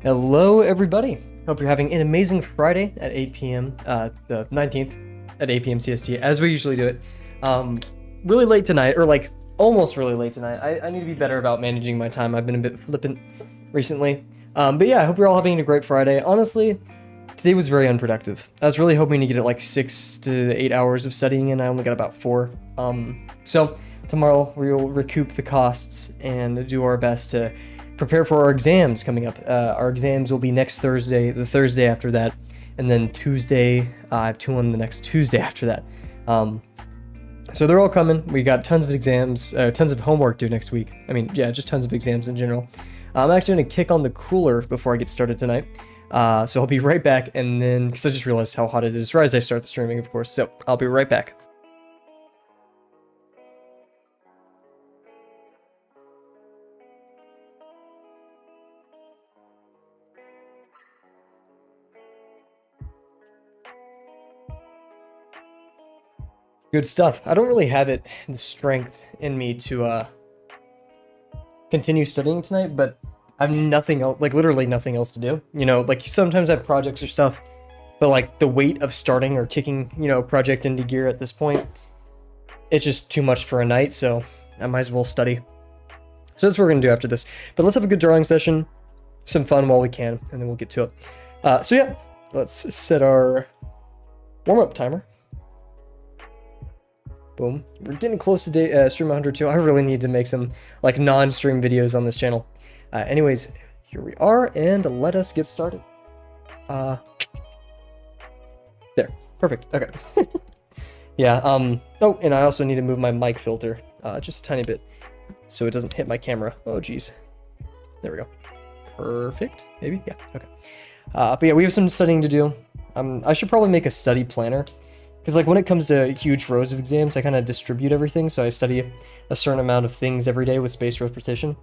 Hello, everybody. Hope you're having an amazing Friday at 8 p.m., the 19th at 8 p.m. CST, as we usually do it. Really late tonight, or like almost really late tonight. I need to be better about managing my time. I've been a bit flippant recently. But yeah, I hope you're all having a great Friday. Honestly, today was very unproductive. I was really hoping to get like 6 to 8 hours of studying, and I only got about 4. So tomorrow we'll recoup the costs and do our best to prepare for our exams coming up. Our exams will be next Thursday, the Thursday after that, and then Tuesday, I have 2 on the next Tuesday after that. So they're all coming. We got tons of exams, tons of homework due next week. I mean, yeah, just tons of exams in general. I'm actually going to kick on the cooler before I get started tonight. So I'll be right back, and then, because I just realized how hot it is right as I start the streaming, of course, so I'll be right back. Good stuff. I don't really have the strength in me to continue studying tonight, but I have nothing else, like literally nothing else to do. You know, like sometimes I have projects or stuff, but like the weight of starting or kicking, a project into gear at this point, it's just too much for a night, so I might as well study. So that's what we're going to do after this. But let's have a good drawing session, some fun while we can, and then we'll get to it. So yeah, let's set our warm-up timer. Boom. We're getting close to stream 102. I really need to make some like non-stream videos on this channel. Anyways, here we are, and let us get started. There. Perfect. Okay. Yeah, oh, and I also need to move my mic filter just a tiny bit so it doesn't hit my camera. Oh, geez. There we go. Perfect. Maybe? Yeah. Okay. But yeah, we have some studying to do. I should probably make a study planner. Because like when it comes to huge rows of exams, I kind of distribute everything, so I study a certain amount of things every day with spaced repetition,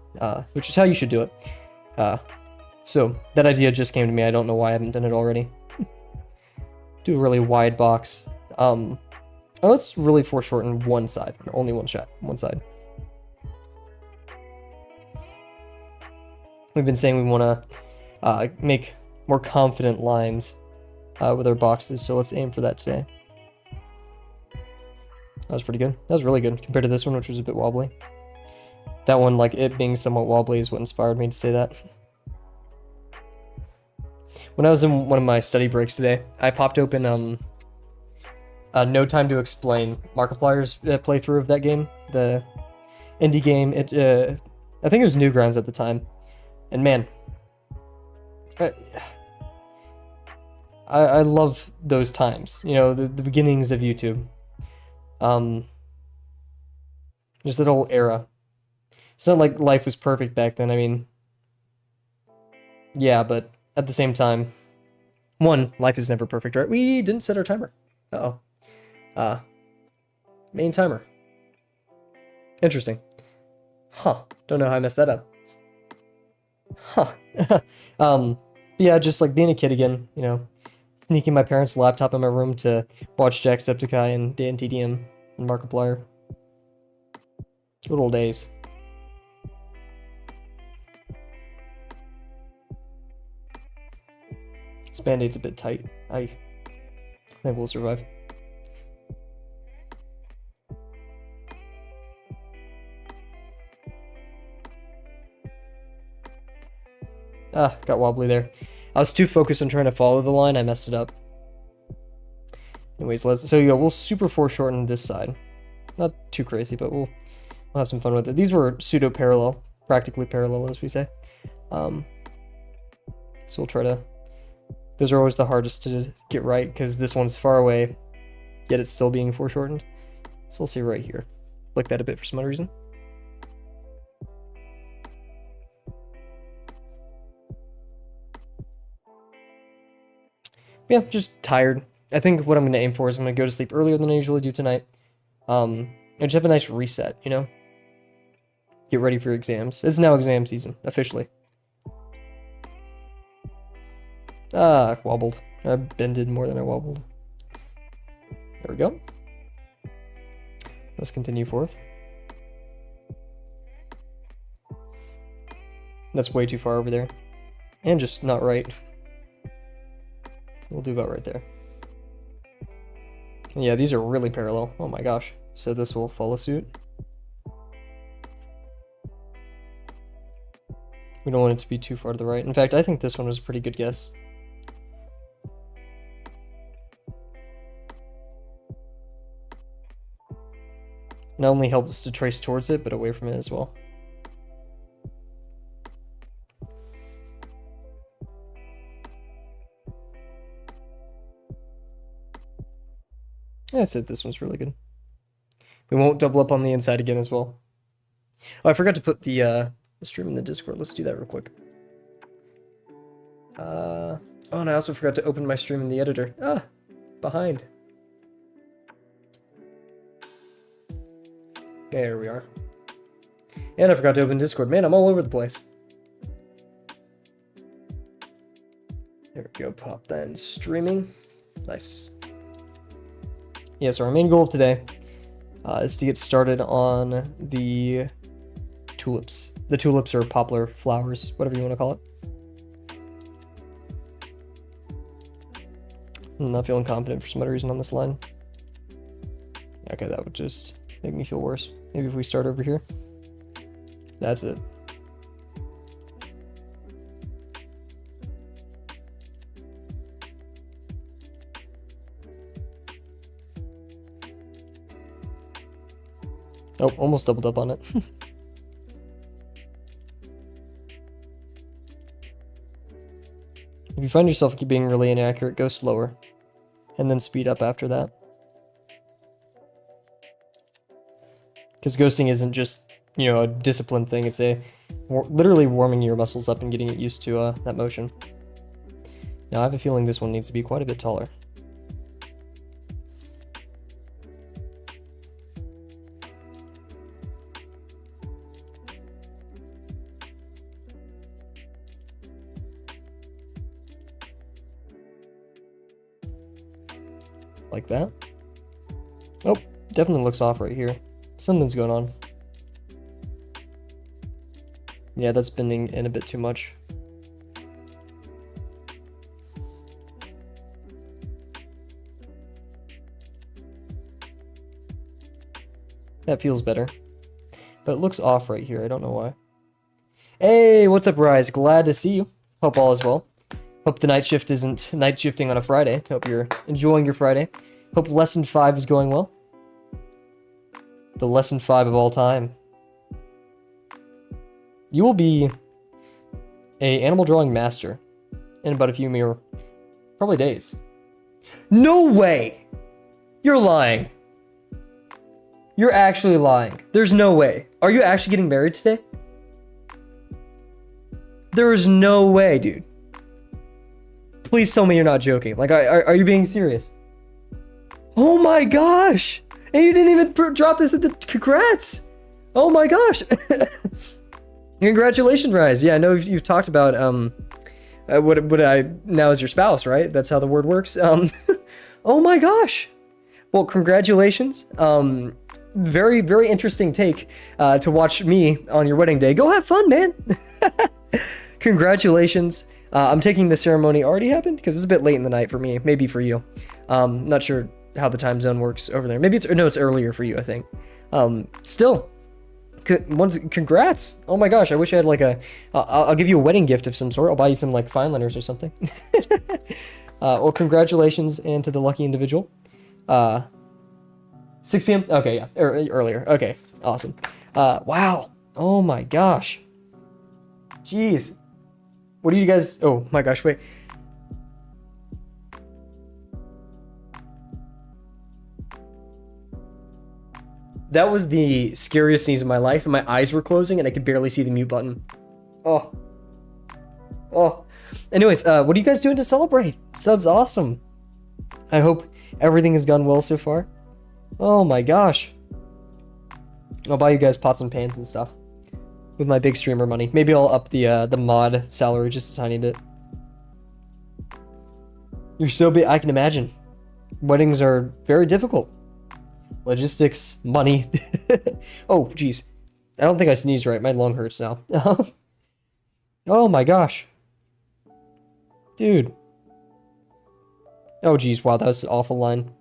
which is how you should do it. So that idea just came to me. I don't know why I haven't done it already. Do a really wide box. Let's really foreshorten one side, only one side. We've been saying we want to make more confident lines with our boxes, so let's aim for that today. That was pretty good. That was really good compared to this one, which was a bit wobbly. That one, like it being somewhat wobbly, is what inspired me to say that. When I was in one of my study breaks today, I popped open No Time to Explain, Markiplier's playthrough of that game, the indie game. I think it was Newgrounds at the time, and man, I love those times. You know, the beginnings of YouTube. Just that whole era. It's not like life was perfect back then. I mean, yeah, but at the same time, life is never perfect, right? We didn't set our timer. Uh-oh. Main timer. Interesting. Huh. Don't know how I messed that up. Huh. Yeah, just like being a kid again, sneaking my parents' laptop in my room to watch Jacksepticeye and Dan TDM and Markiplier. Good old days. This band-aid's a bit tight. I think we'll survive. Got wobbly there. I was too focused on trying to follow the line, I messed it up. Anyways, we'll super foreshorten this side. Not too crazy, but we'll have some fun with it. These were pseudo-parallel, practically parallel, as we say. So we'll try to... Those are always the hardest to get right, because this one's far away, yet it's still being foreshortened. So we'll see right here. Flick that a bit for some other reason. Yeah, just tired. I think what I'm going to aim for is I'm going to go to sleep earlier than I usually do tonight. And just have a nice reset, Get ready for exams. It's now exam season, officially. I wobbled. I bended more than I wobbled. There we go. Let's continue forth. That's way too far over there. And just not right. We'll do about right there. Yeah, these are really parallel. Oh my gosh. So this will follow suit. We don't want it to be too far to the right. In fact, I think this one was a pretty good guess. Not only helps us to trace towards it, but away from it as well. That's it. This one's really good. We won't double up on the inside again as well. Oh, I forgot to put the stream in the Discord. Let's do that real quick. Oh, and I also forgot to open my stream in the editor. Ah, behind. There we are. And I forgot to open Discord. Man, I'm all over the place. There we go. Pop that in streaming. Nice. Yeah, so our main goal of today is to get started on the tulips. The tulips or poplar flowers, whatever you want to call it. I'm not feeling confident for some other reason on this line. Okay, that would just make me feel worse. Maybe if we start over here. That's it. Oh, almost doubled up on it. If you find yourself being really inaccurate, go slower. And then speed up after that. Because ghosting isn't just, you know, a discipline thing. It's literally warming your muscles up and getting it used to that motion. Now, I have a feeling this one needs to be quite a bit taller. Like that. Oh, definitely looks off right here. Something's going on. Yeah, that's bending in a bit too much. That feels better. But it looks off right here. I don't know why. Hey, what's up, Rise? Glad to see you. Hope all is well. Hope the night shift isn't night shifting on a Friday. Hope you're enjoying your Friday. Hope lesson 5 is going well. The lesson 5 of all time. You will be a animal drawing master in about a few mere, probably days. No way! You're lying. You're actually lying. There's no way. Are you actually getting married today? There is no way, dude. Please tell me you're not joking. Like, are you being serious? Oh my gosh! And you didn't even drop this at the congrats! Oh my gosh! Congratulations, Rise. Yeah, I know you've talked about what I now is your spouse, right? That's how the word works. Oh my gosh! Well, congratulations. Very, very interesting take to watch me on your wedding day. Go have fun, man. Congratulations. I'm taking the ceremony already happened because it's a bit late in the night for me, maybe for you. Not sure how the time zone works over there. Maybe it's earlier for you, I think. Still, congrats. Oh my gosh, I wish I had like I'll give you a wedding gift of some sort. I'll buy you some like fine liners or something. Well, congratulations and to the lucky individual. 6 p.m. Okay, yeah, earlier. Okay, awesome. Wow. Oh my gosh. Jeez. What do you guys... Oh my gosh, wait. That was the scariest sneeze of my life, and my eyes were closing, and I could barely see the mute button. Oh. Oh. Anyways, what are you guys doing to celebrate? Sounds awesome. I hope everything has gone well so far. Oh my gosh. I'll buy you guys pots and pans and stuff. With my big streamer money. Maybe I'll up the mod salary just a tiny bit. You're so big, I can imagine. Weddings are very difficult. Logistics, money. Oh, geez. I don't think I sneezed right. My lung hurts now. Oh my gosh. Dude. Oh, geez. Wow, that was an awful line.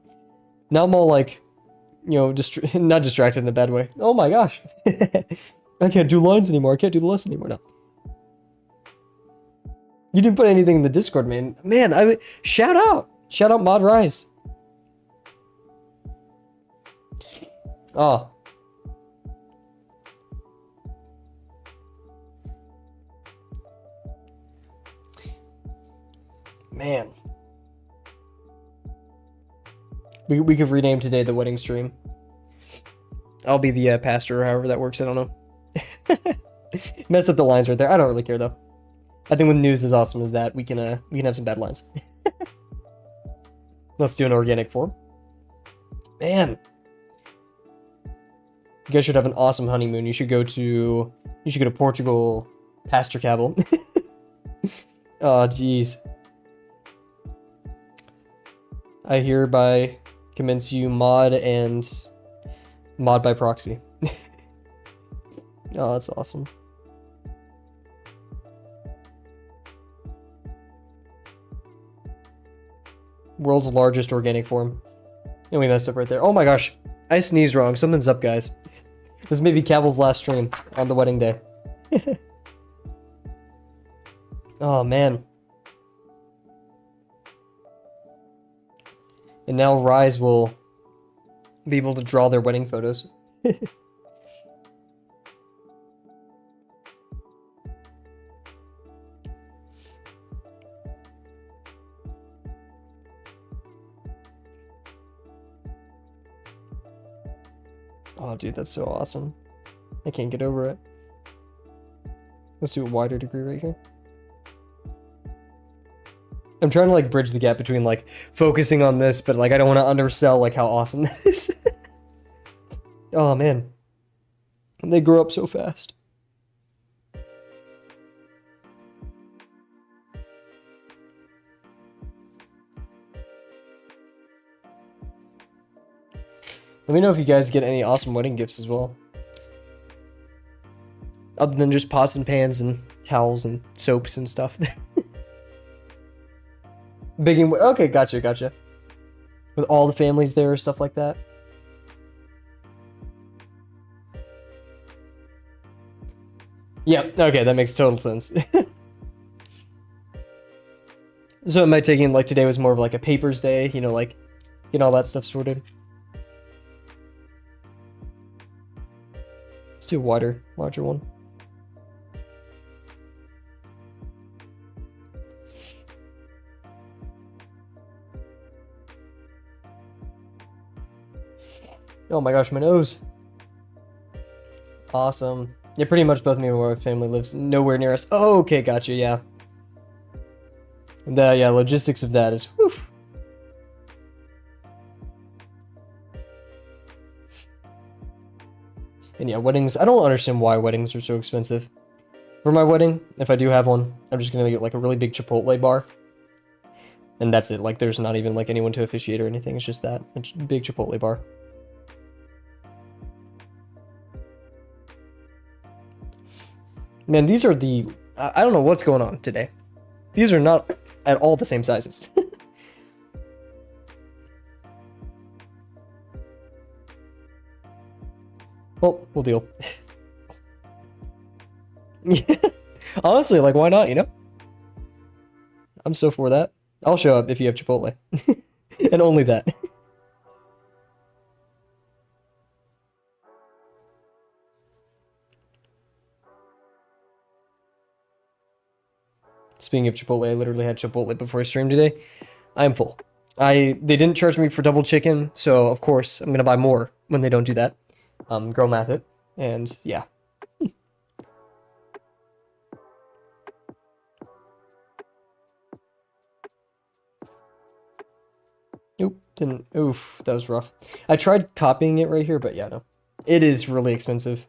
Now I'm all like, you know, not distracted in a bad way. Oh my gosh. I can't do lines anymore. I can't do the lesson anymore now. You didn't put anything in the Discord, man. Man, shout out. Shout out Mod Rise. Oh. Man. We could rename today the wedding stream. I'll be the pastor or however that works. I don't know. Mess up the lines right there. I don't really care though. I think with news as awesome as that, we can have some bad lines. Let's do an organic form. Man. You guys should have an awesome honeymoon. You should go to Portugal, Pastor Kavel. Oh, jeez. I hereby commence you mod and mod by proxy. Oh, that's awesome. World's largest organic form. And we messed up right there. Oh my gosh. I sneezed wrong. Something's up, guys. This may be Kavel's last stream on the wedding day. Oh, man. And now Rise will be able to draw their wedding photos. Oh, dude, that's so awesome. I can't get over it. Let's do a wider degree right here. I'm trying to like bridge the gap between like focusing on this, but like I don't want to undersell like how awesome that is. Oh man. They grow up so fast. Let me know if you guys get any awesome wedding gifts as well. Other than just pots and pans and towels and soaps and stuff. Okay, gotcha. With all the families there, stuff like that. Yep, okay, that makes total sense. So am I taking, like, today was more of like a papers day, you know, like, getting all that stuff sorted. Let's do a larger one. Oh my gosh, my nose. Awesome. Yeah, pretty much both me and my family lives nowhere near us. Oh, okay, gotcha, yeah. And yeah, logistics of that is, whew. And yeah, weddings, I don't understand why weddings are so expensive. For my wedding, if I do have one, I'm just gonna get like a really big Chipotle bar. And that's it, like there's not even like anyone to officiate or anything, it's just that, a big Chipotle bar. Man, these are I don't know what's going on today. These are not at all the same sizes. Well, we'll deal. Yeah. Honestly, like, why not, you know? I'm so for that. I'll show up if you have Chipotle. And only that. Speaking of Chipotle, I literally had Chipotle before I streamed today. I'm full. They didn't charge me for double chicken, so of course I'm gonna buy more when they don't do that. Girl math it, and yeah. Nope, didn't. Oof, that was rough. I tried copying it right here, but yeah, no. It is really expensive.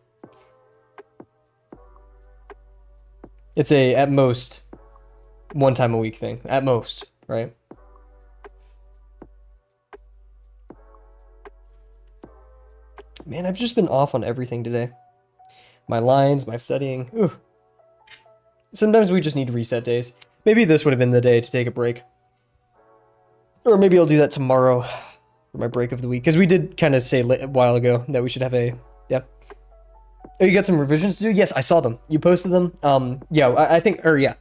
It's at most, one time a week thing. At most, right? Man, I've just been off on everything today. My lines, my studying. Ooh. Sometimes we just need reset days. Maybe this would have been the day to take a break. Or maybe I'll do that tomorrow for my break of the week. Because we did kind of say a while ago that we should have a... Yeah. Oh, you got some revisions to do? Yes, I saw them. You posted them. Yeah, I think... Or, yeah.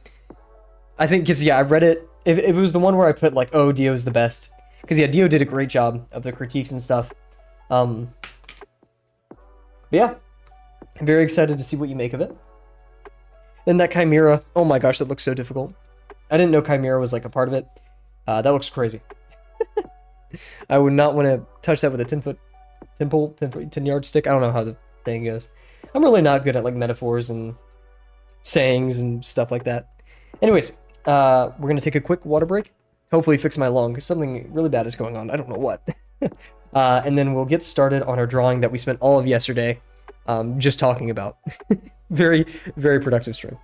I think, because, yeah, I read it. If it was the one where I put, like, oh, Dio's the best. Because, yeah, Dio did a great job of the critiques and stuff. But, yeah. I'm very excited to see what you make of it. And that Chimera. Oh, my gosh, that looks so difficult. I didn't know Chimera was, like, a part of it. That looks crazy. I would not want to touch that with a 10-yard stick. I don't know how the thing goes. I'm really not good at like metaphors and sayings and stuff like that. Anyways, we're gonna take a quick water break. Hopefully fix my lung because something really bad is going on. I don't know what. And then we'll get started on our drawing that we spent all of yesterday just talking about. Very, very productive stream.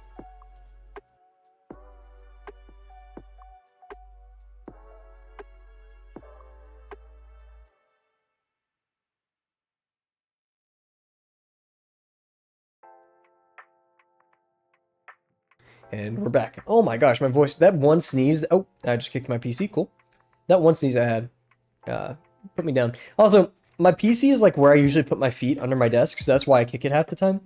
And we're back. Oh my gosh, my voice. That one sneeze. Oh, I just kicked my PC. Cool. That one sneeze I had put me down. Also, my PC is like where I usually put my feet under my desk, so that's why I kick it half the time.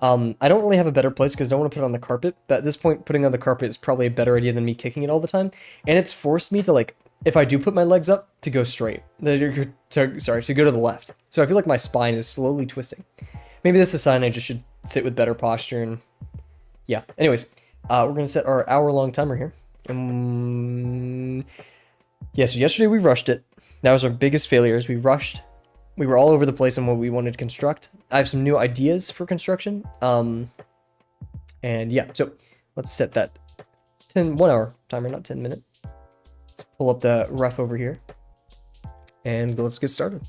I don't really have a better place because I don't want to put it on the carpet, but at this point, putting it on the carpet is probably a better idea than me kicking it all the time. And it's forced me to like, if I do put my legs up, to go straight. Sorry, to go to the left. So I feel like my spine is slowly twisting. Maybe that's a sign I just should sit with better posture and yeah. Anyways. We're going to set our hour-long timer here. Yeah, so yesterday we rushed it. That was our biggest failures. We rushed. We were all over the place on what we wanted to construct. I have some new ideas for construction. And yeah, so let's set that 1 hour timer, not 10 minute. Let's pull up the ref over here. And let's get started.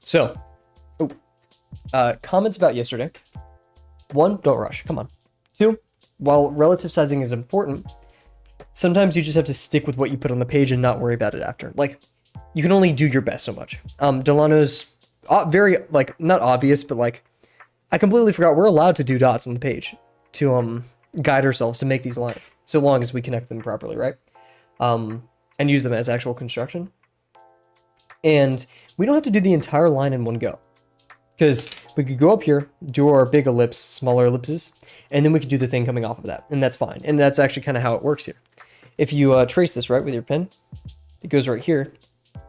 So, comments about yesterday. 1, don't rush. Come on. 2, while relative sizing is important, sometimes you just have to stick with what you put on the page and not worry about it after. Like, you can only do your best so much. Delano's very, like, not obvious, but, like, I completely forgot we're allowed to do dots on the page to guide ourselves to make these lines, so long as we connect them properly, right? And use them as actual construction. And we don't have to do the entire line in one go. Because we could go up here, do our big ellipse, smaller ellipses, and then we could do the thing coming off of that, and that's fine. And that's actually kind of how it works here. If you trace this, right, with your pen, it goes right here,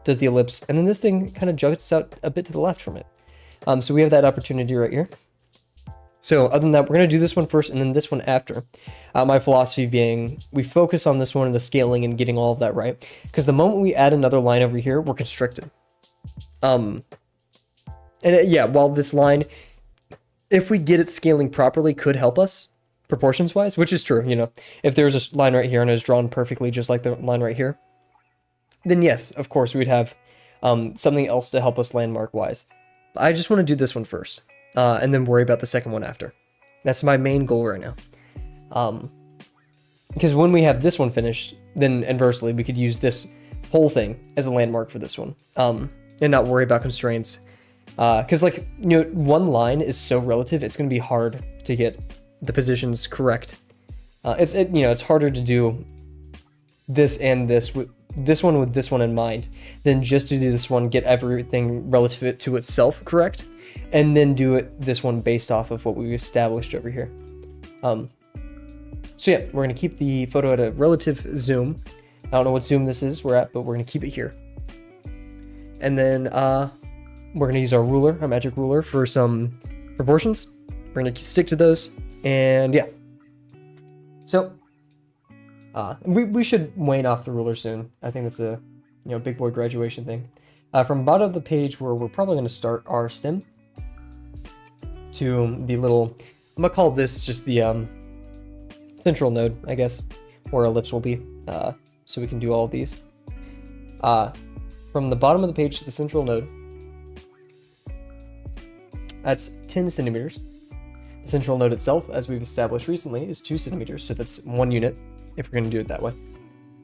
does the ellipse, and then this thing kind of juts out a bit to the left from it. So we have that opportunity right here. So other than that, we're going to do this one first and then this one after. My philosophy being, we focus on this one and the scaling and getting all of that right. Because the moment we add another line over here, we're constricted. And yeah, while this line, if we get it scaling properly, could help us proportions-wise, which is true, you know. If there's a line right here and it's drawn perfectly just like the line right here, then yes, of course, we'd have something else to help us landmark-wise. I just want to do this one first, and then worry about the second one after. That's my main goal right now. Because when we have this one finished, then inversely, we could use this whole thing as a landmark for this one, and not worry about constraints. Because like, you know, one line is so relative, it's going to be hard to get the positions correct. It's harder to do this and this with this one in mind than just to do this one, get everything relative to itself correct, and then do this one based off of what we established over here. So yeah, we're going to keep the photo at a relative zoom. I don't know what zoom this is we're at, but we're going to keep it here. And then we're going to use our ruler, our magic ruler, for some proportions. We're going to stick to those, and yeah. So, we should wane off the ruler soon. I think that's a, big boy graduation thing. From the bottom of the page, where we're probably going to start our stem, to the little, I'm going to call this just the central node, I guess, where our ellipse will be, so we can do all of these. From the bottom of the page to the central node, that's 10 centimeters. The central node itself, as we've established recently, is 2 centimeters, so that's 1 unit, if we're going to do it that way.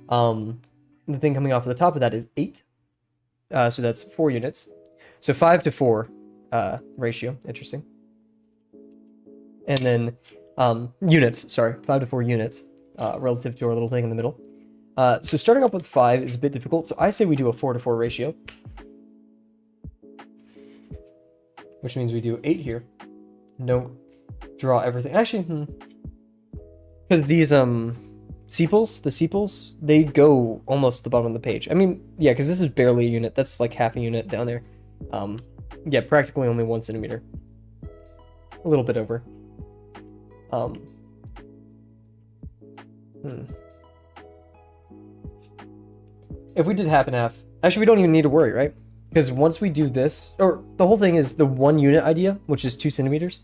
The thing coming off of the top of that is 8, so that's 4 units. So 5 to 4 ratio, interesting. And then units, sorry, 5 to 4 units. relative to our little thing in the middle. So starting off with 5 is a bit difficult, so I say we do a 4:4 ratio. Which means we do 8 here. No, draw everything. Actually, because these sepals, the sepals, they go almost to the bottom of the page. I mean, yeah, because this is barely a unit. That's like half a unit down there. Yeah, practically only 1 centimeter. A little bit over. If we did half and half, actually we don't even need to worry, right? Because once we do this, or the whole thing is the 1 unit idea, which is 2 centimeters.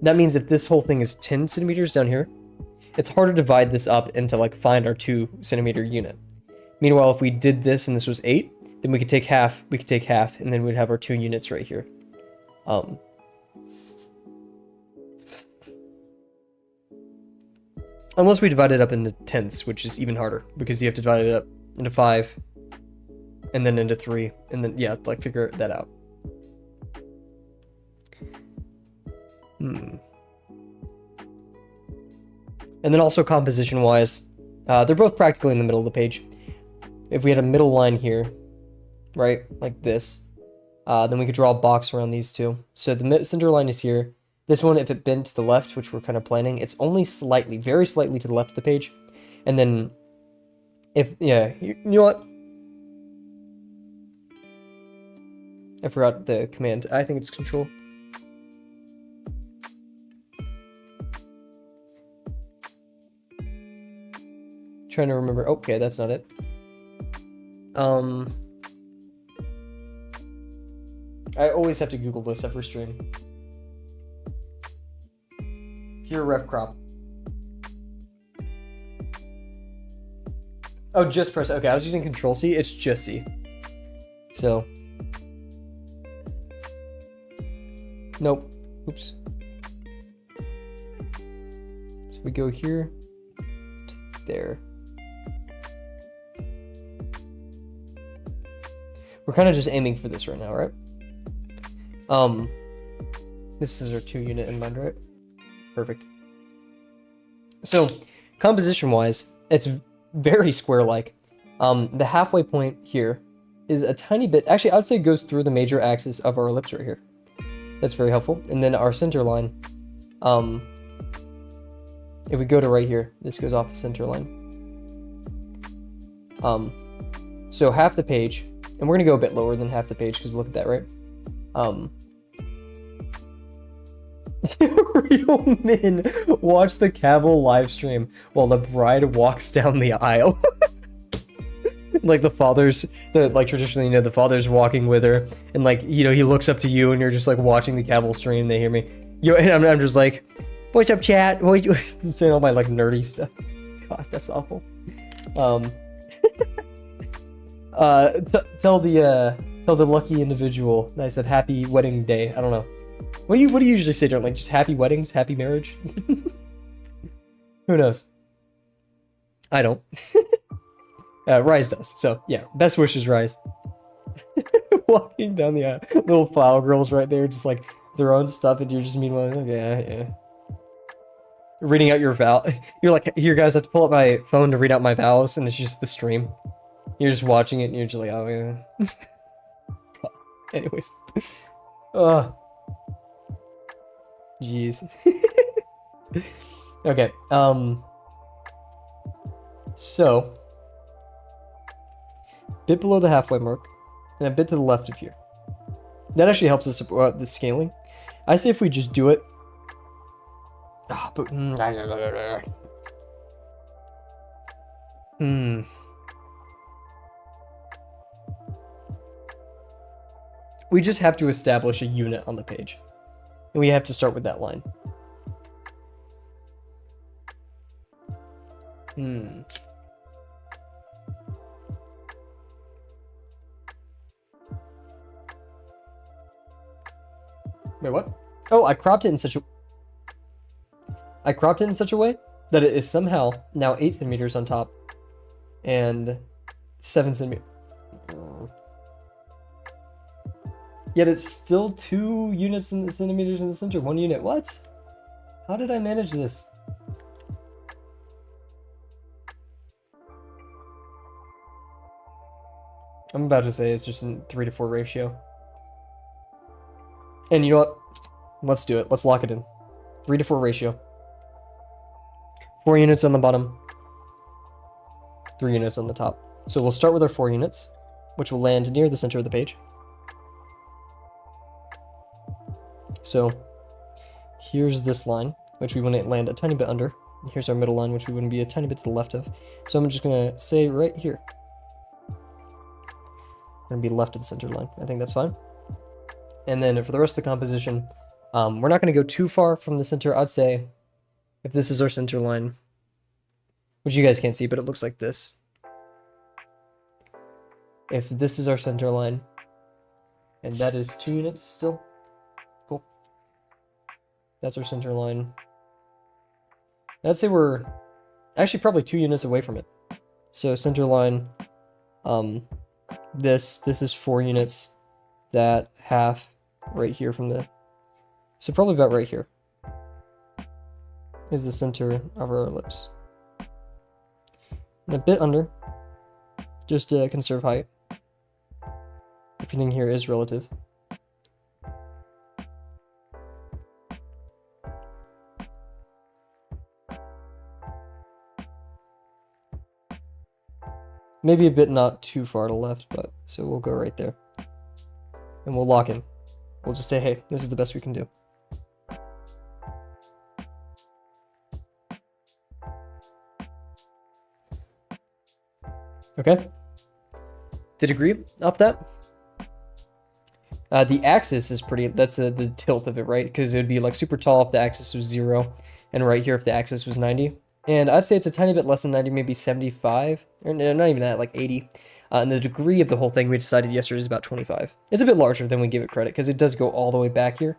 That means if this whole thing is 10 centimeters down here, it's hard to divide this up into like find our 2 centimeter unit. Meanwhile, if we did this and this was 8, then we could take half, and then we'd have our 2 units right here. Unless we divide it up into tenths, which is even harder, because you have to divide it up into 5, and then into 3, and then, yeah, like, figure that out. And then also composition-wise, they're both practically in the middle of the page. If we had a middle line here, right, like this, then we could draw a box around these two. So the center line is here. This one, if it bent to the left, which we're kind of planning, it's only slightly, very slightly to the left of the page. And then, if, yeah, you know what? I forgot the command. I think it's control. Trying to remember. Okay, that's not it. I always have to Google this every stream. Here, ref crop. Oh, just press. Okay, I was using Control C. It's just C. So. Nope. Oops. So we go here. To there. We're kind of just aiming for this right now, right? This is our 2 unit in mind, right? Perfect. So, composition-wise, it's very square-like. The halfway point here is a tiny bit... Actually, I would say it goes through the major axis of our ellipse right here. That's very helpful. And then our center line, if we go to right here, this goes off the center line. So half the page, and we're going to go a bit lower than half the page, because look at that, right? Real men watch the Kavel live stream while the bride walks down the aisle. Like the father's, like traditionally, you know, the father's walking with her, and like, you know, he looks up to you, and you're just like watching the Kavel stream. They hear me, and I'm just like, "What's up, chat?" Saying all my like nerdy stuff. God, that's awful. Tell the lucky individual that I said happy wedding day. I don't know. What do you usually say during, like, just happy weddings, happy marriage? Who knows? I don't. Rise does. So yeah, best wishes, Rise. Walking down the aisle, little flower girls right there, just like their own stuff, and you're just meanwhile, like, yeah. Reading out your vow. You're like, here, guys, I have to pull up my phone to read out my vows, and it's just the stream. You're just watching it, and you're just like, oh yeah. Anyways. Jeez. Okay, so, bit below the halfway mark, and a bit to the left of here. That actually helps us support the scaling. I say if we just do it. We just have to establish a unit on the page. And we have to start with that line. Wait, what? Oh, I cropped it in such a way that it is somehow now 8 centimeters on top and 7 centimeters. Yet it's still 2 units in the centimeters in the center. 1 unit. What? How did I manage this? I'm about to say it's just a 3-to-4 ratio. And you know what? Let's do it. Let's lock it in. 3-to-4 ratio. 4 units on the bottom. 3 units on the top. So we'll start with our 4 units, which will land near the center of the page. So here's this line, which we want to land a tiny bit under. And here's our middle line, which we want to be a tiny bit to the left of. So I'm just going to say right here. We're going to be left of the center line. I think that's fine. And then for the rest of the composition, we're not going to go too far from the center. I'd say if this is our center line, which you guys can't see, but it looks like this. If this is our center line, and that is 2 units still. Cool. That's our center line. I'd say we're actually probably 2 units away from it. So center line, this is 4 units. That half right here from the, so probably about right here is the center of our ellipse. And a bit under, just to conserve height. Everything here is relative. Maybe a bit not too far to left, but so we'll go right there. And we'll lock in. We'll just say, hey, this is the best we can do. Okay. Did agree off that? The axis is pretty, that's the tilt of it, right? Because it would be like super tall if the axis was 0, and right here if the axis was 90. And I'd say it's a tiny bit less than 90, maybe 75, or not even that, like 80. And the degree of the whole thing we decided yesterday is about 25. It's a bit larger than we give it credit, because it does go all the way back here.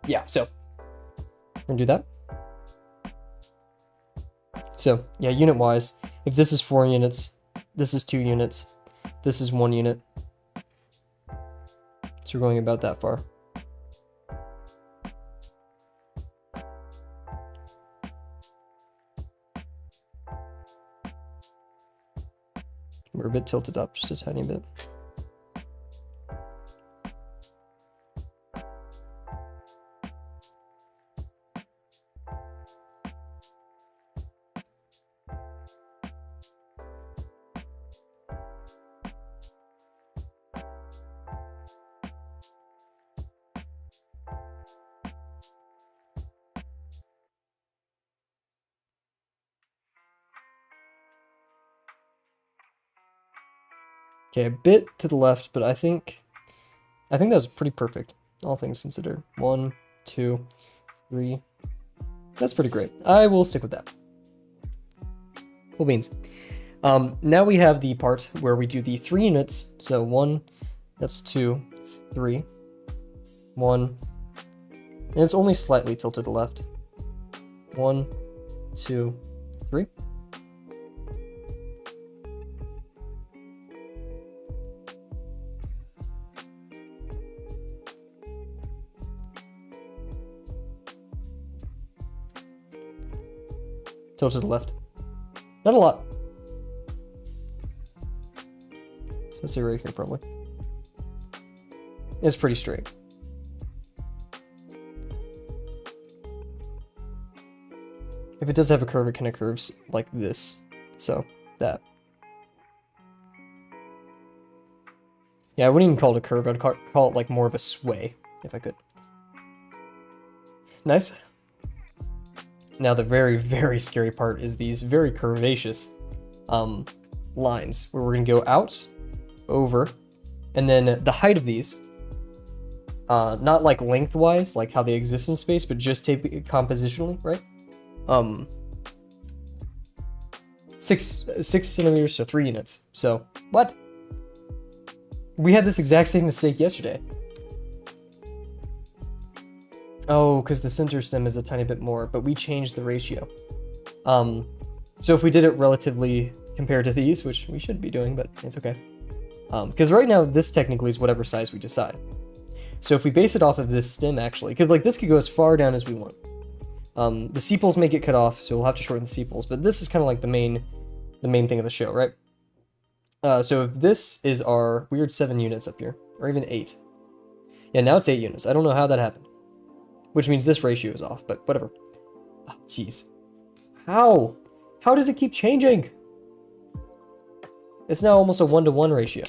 Yeah, so we're gonna do that. So, yeah, unit-wise, if this is 4 units, this is 2 units, this is 1 unit. So we're going about that far. We're a bit tilted up, just a tiny bit. Okay, a bit to the left, but I think that was pretty perfect, all things considered. 1, 2, 3. That's pretty great. I will stick with that. Cool beans. Now we have the part where we do the 3 units. So 1, that's 2, 3, 1, and it's only slightly tilted to the left. 1, 2, 3. Tilt to the left. Not a lot. So let's say right here probably. It's pretty straight. If it does have a curve, it kind of curves like this. So that. Yeah, I wouldn't even call it a curve. I'd call it like more of a sway, if I could. Nice. Now the very, very scary part is these very curvaceous lines where we're going to go out, over, and then the height of these, not like lengthwise, like how they exist in space, but just compositionally, right? 6 centimeters, so 3 units. So, what? We had this exact same mistake yesterday. Oh, because the center stem is a tiny bit more, but we changed the ratio. So if we did it relatively compared to these, which we should be doing, but it's okay. Because right now, this technically is whatever size we decide. So if we base it off of this stem, actually, because like this could go as far down as we want. The sepals may get cut off, so we'll have to shorten the sepals, but this is kind of like the main thing of the show, right? So if this is our weird 7 units up here, or even 8. Yeah, now it's 8 units. I don't know how that happened. Which means this ratio is off, but whatever. Oh, jeez. How? How does it keep changing? It's now almost a 1-to-1 ratio.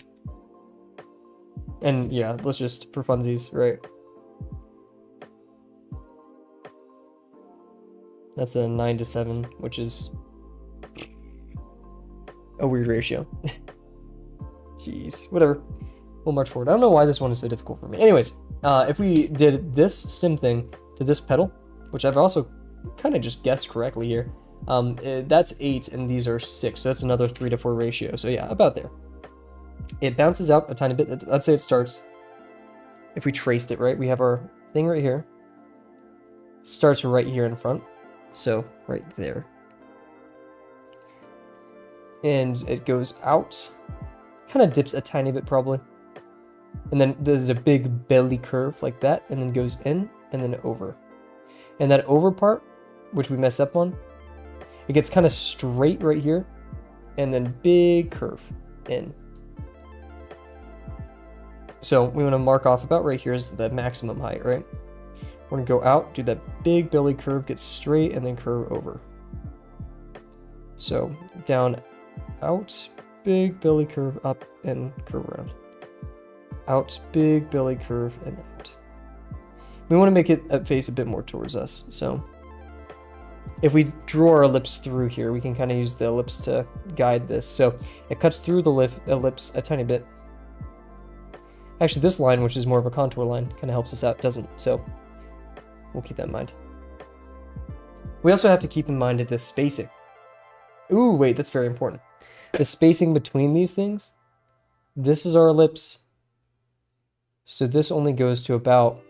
And yeah, let's just, for funsies, right? That's a 9-to-7, which is a weird ratio. Jeez, whatever. We'll march forward. I don't know why this one is so difficult for me. Anyways, if we did this stem thing to this petal, which I've also kind of just guessed correctly here, that's 8 and these are 6, so that's another 3-to-4 ratio. So yeah, about there. It bounces out a tiny bit. I'd say it starts, if we traced it right, we have our thing right here. Starts right here in front, so right there. And it goes out, kind of dips a tiny bit probably. And then there's a big belly curve like that, and then goes in and then over. And that over part, which we mess up on, it gets kind of straight right here, and then big curve in. So we want to mark off about right here is the maximum height, right? We're going to go out, do that big belly curve, get straight, and then curve over. So down, out, big belly curve, up, and curve around. Out, big belly curve, and out. We want to make it face a bit more towards us. So if we draw our ellipse through here, we can kind of use the ellipse to guide this. So it cuts through the ellipse a tiny bit. Actually, this line, which is more of a contour line, kind of helps us out, doesn't? So we'll keep that in mind. We also have to keep in mind this spacing. Ooh, wait, that's very important. The spacing between these things, this is our ellipse. So this only goes to about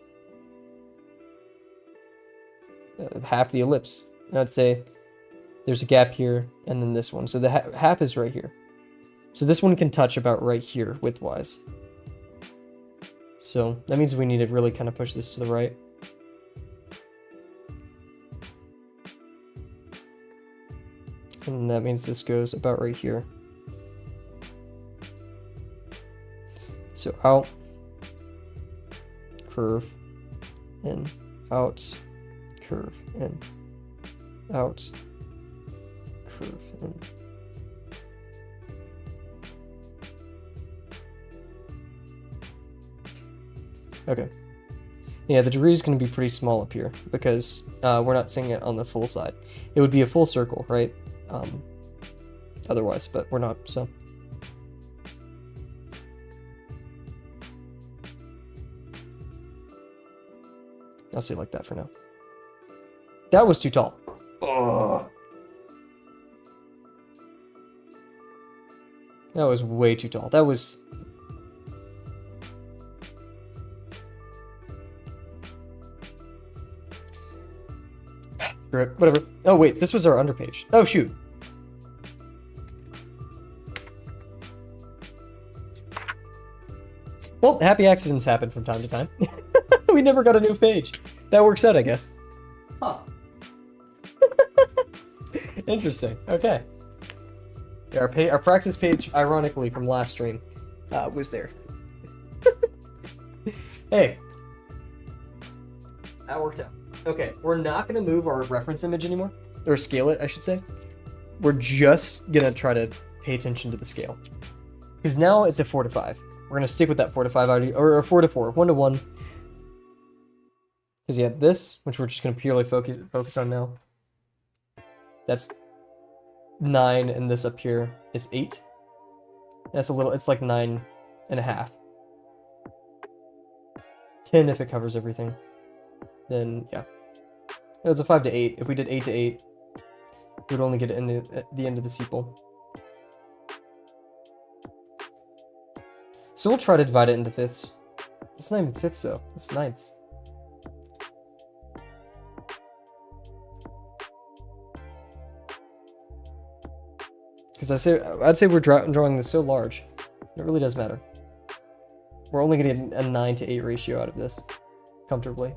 half the ellipse. And I'd say there's a gap here and then this one. So the half is right here. So this one can touch about right here widthwise. So that means we need to really kind of push this to the right. And that means this goes about right here. So out, curve, in, out, curve, in, out, curve, in. Okay. Yeah, the degree is going to be pretty small up here because we're not seeing it on the full side. It would be a full circle, right? Otherwise, but we're not, so. I'll say it like that for now. That was too tall. Ugh. That was way too tall. That was... Whatever. Oh, wait, this was our underpage. Oh, shoot. Well, happy accidents happen from time to time. We never got a new page. That works out, I guess. Huh. Interesting. Okay. Yeah, our practice page, ironically, from last stream, was there. Hey. That worked out. Okay, we're not going to move our reference image anymore. Or scale it, I should say. We're just going to try to pay attention to the scale. Because now it's a 4:5. We're going to stick with that 4:5 already, or 4:4, 1:1. Because you have this, which we're just going to purely focus on now. That's 9, and this up here is 8. That's a little, it's like 9.5. 10 if it covers everything. Then, yeah. It was a 5 to 8. If we did 8 to 8, we would only get it at the end of the sepal. So we'll try to divide it into fifths. It's not even fifths though, it's ninths. Because I'd say we're drawing this so large, it really does matter. We're only going to get a 9 to 8 ratio out of this, comfortably.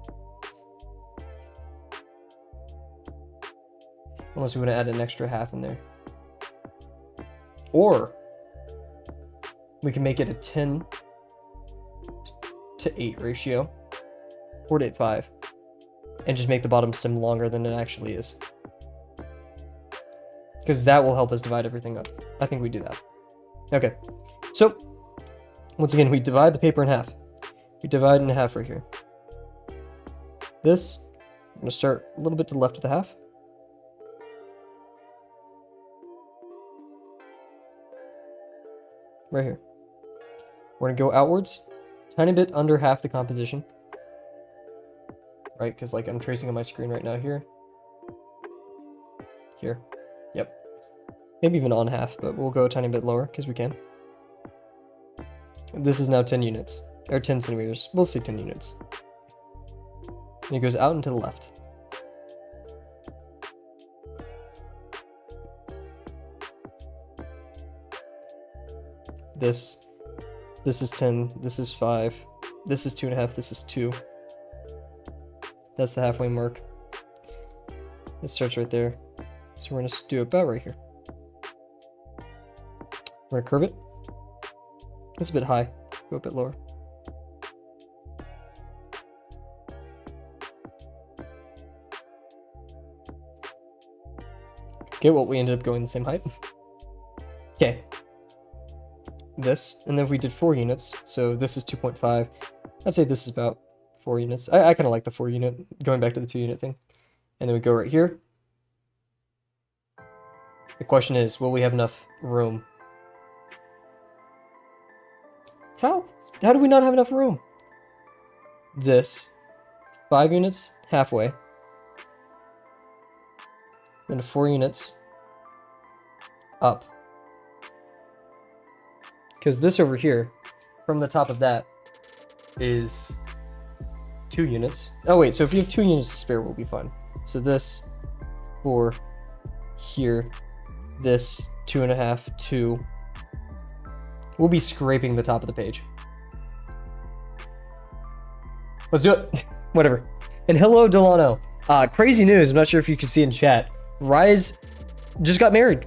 Unless we want to add an extra half in there. Or, we can make it a 10 to 8 ratio, 4 to 8, 5, and just make the bottom stem longer than it actually is. Because that will help us divide everything up. I think we do that. Okay, so once again, we divide the paper in half. We divide in half right here. This, I'm going to start a little bit to the left of the half. Right here. We're going to go outwards, tiny bit under half the composition. Right, because like I'm tracing on my screen right now here. Here. Yep. Maybe even on half, but we'll go a tiny bit lower because we can. This is now 10 units, or 10 centimeters. We'll say 10 units. And it goes out and to the left. This is 10, this is 5, this is 2.5, this is 2. That's the halfway mark. It starts right there. So we're gonna do it about right here. We're gonna curve it. It's a bit high. Go a bit lower. Okay, well, we ended up going the same height. Okay. This, and then if we did 4 units, so this is 2.5. I'd say this is about 4 units. I kind of like the 4 unit, going back to the 2 unit thing. And then we go right here. The question is, will we have enough room? How do we not have enough room? This, 5 units, halfway. Then 4 units, up. Because this over here, from the top of that, is 2 units. Oh wait, so if you have 2 units to spare, we'll be fine. So this, 4, here, this, 2.5, 2. We'll be scraping the top of the page. Let's do it. Whatever. And hello, Delano. Crazy news. I'm not sure if you can see in chat. Rise just got married.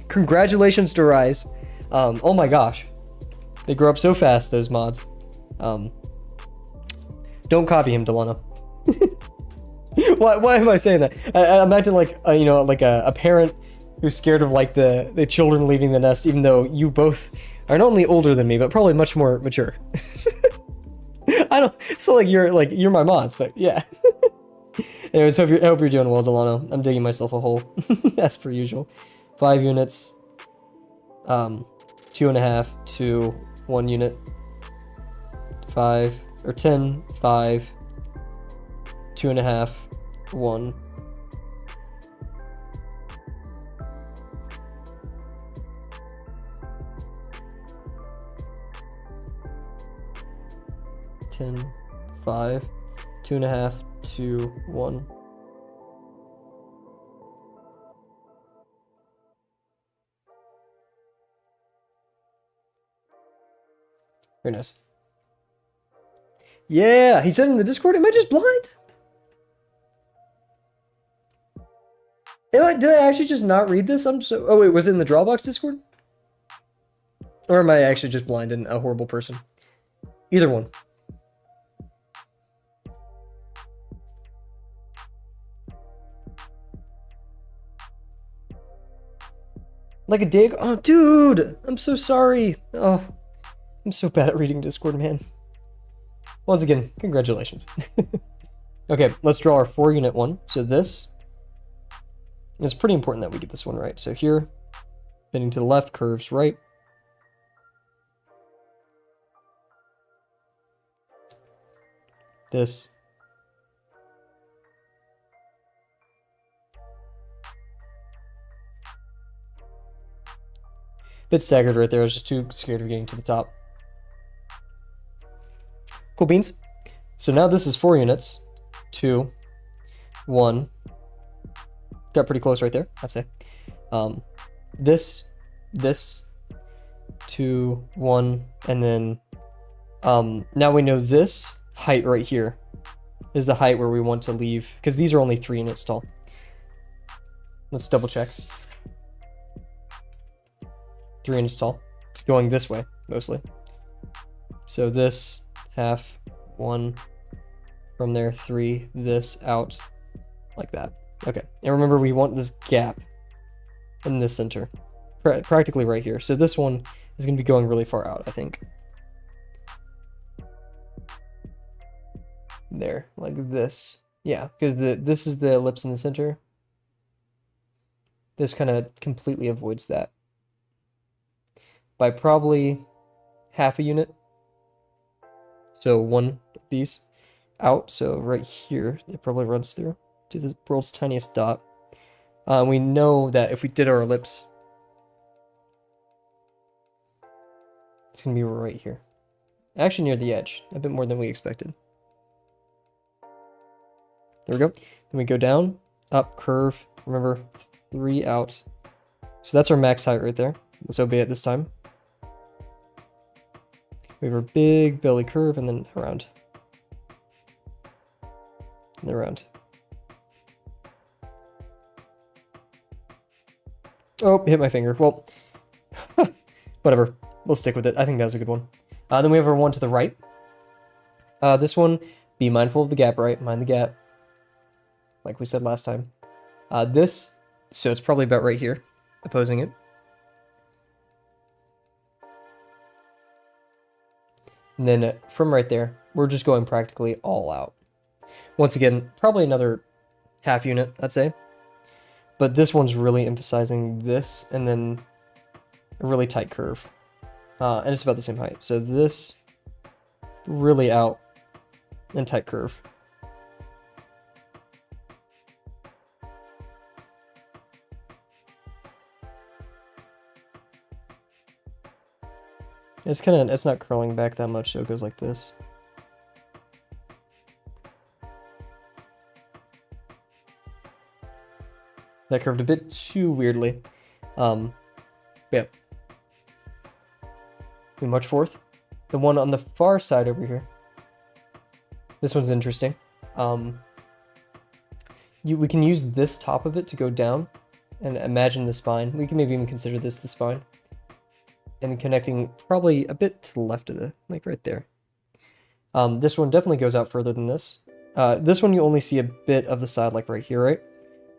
Congratulations to Rise. Oh my gosh. They grow up so fast, those mods. Don't copy him, Delano. Why am I saying that? I'm acting like, you know, like a parent who's scared of like the children leaving the nest, even though you both are not only older than me, but probably much more mature. It's not like you're my mods, but yeah. Anyways, I hope you're doing well, Delano. I'm digging myself a hole, as per usual. 5 units, 2.5, 2, 1 unit, 5 or 10, 5, 2.5, 1. Ten, 5, 2.5, 2, 1. Very nice. Yeah, he said in the Discord, am I just blind? Did I actually just not read this? Oh wait, was it in the Drawbox Discord? Or am I actually just blind and a horrible person? Either one. Like a day ago? Oh, dude! I'm so sorry. Oh, I'm so bad at reading Discord, man. Once again, congratulations. Okay, let's draw our 4 unit one. So this is pretty important that we get this one right. So here, bending to the left, curves right. This. Bit staggered right there. I was just too scared of getting to the top. Cool beans. So now this is 4 units. 2, 1. Got pretty close right there, I'd say. This, 2, 1, and then now we know this height right here is the height where we want to leave, because these are only 3 units tall. Let's double check. 3 units tall, going this way, mostly. So this, half, 1, from there, 3, this, out, like that. Okay, and remember we want this gap in the center, practically right here. So this one is going to be going really far out, I think. There, like this. Yeah, because this is the ellipse in the center. This kind of completely avoids that by probably half a unit. So one of these out, so right here, it probably runs through to the world's tiniest dot. We know that if we did our ellipse, it's going to be right here. Actually near the edge, a bit more than we expected. There we go. Then we go down, up, curve. Remember, 3 out. So that's our max height right there. Let's obey it this time. We have our big belly curve and then around. And then around. Oh, hit my finger. Well, whatever. We'll stick with it. I think that was a good one. Then we have our one to the right. This one, be mindful of the gap, right? Mind the gap. Like we said last time. This, so it's probably about right here, opposing it. And then from right there, we're just going practically all out. Once again, probably another half unit, I'd say. But this one's really emphasizing this and then a really tight curve. And it's about the same height. So this, really out and tight curve. It's not curling back that much, so it goes like this. That curved a bit too weirdly. Yeah. We march forth. The one on the far side over here. This one's interesting. We can use this top of it to go down and imagine the spine. We can maybe even consider this the spine. And connecting probably a bit to the left of the, like right there. This one definitely goes out further than this. This one you only see a bit of the side, like right here, right?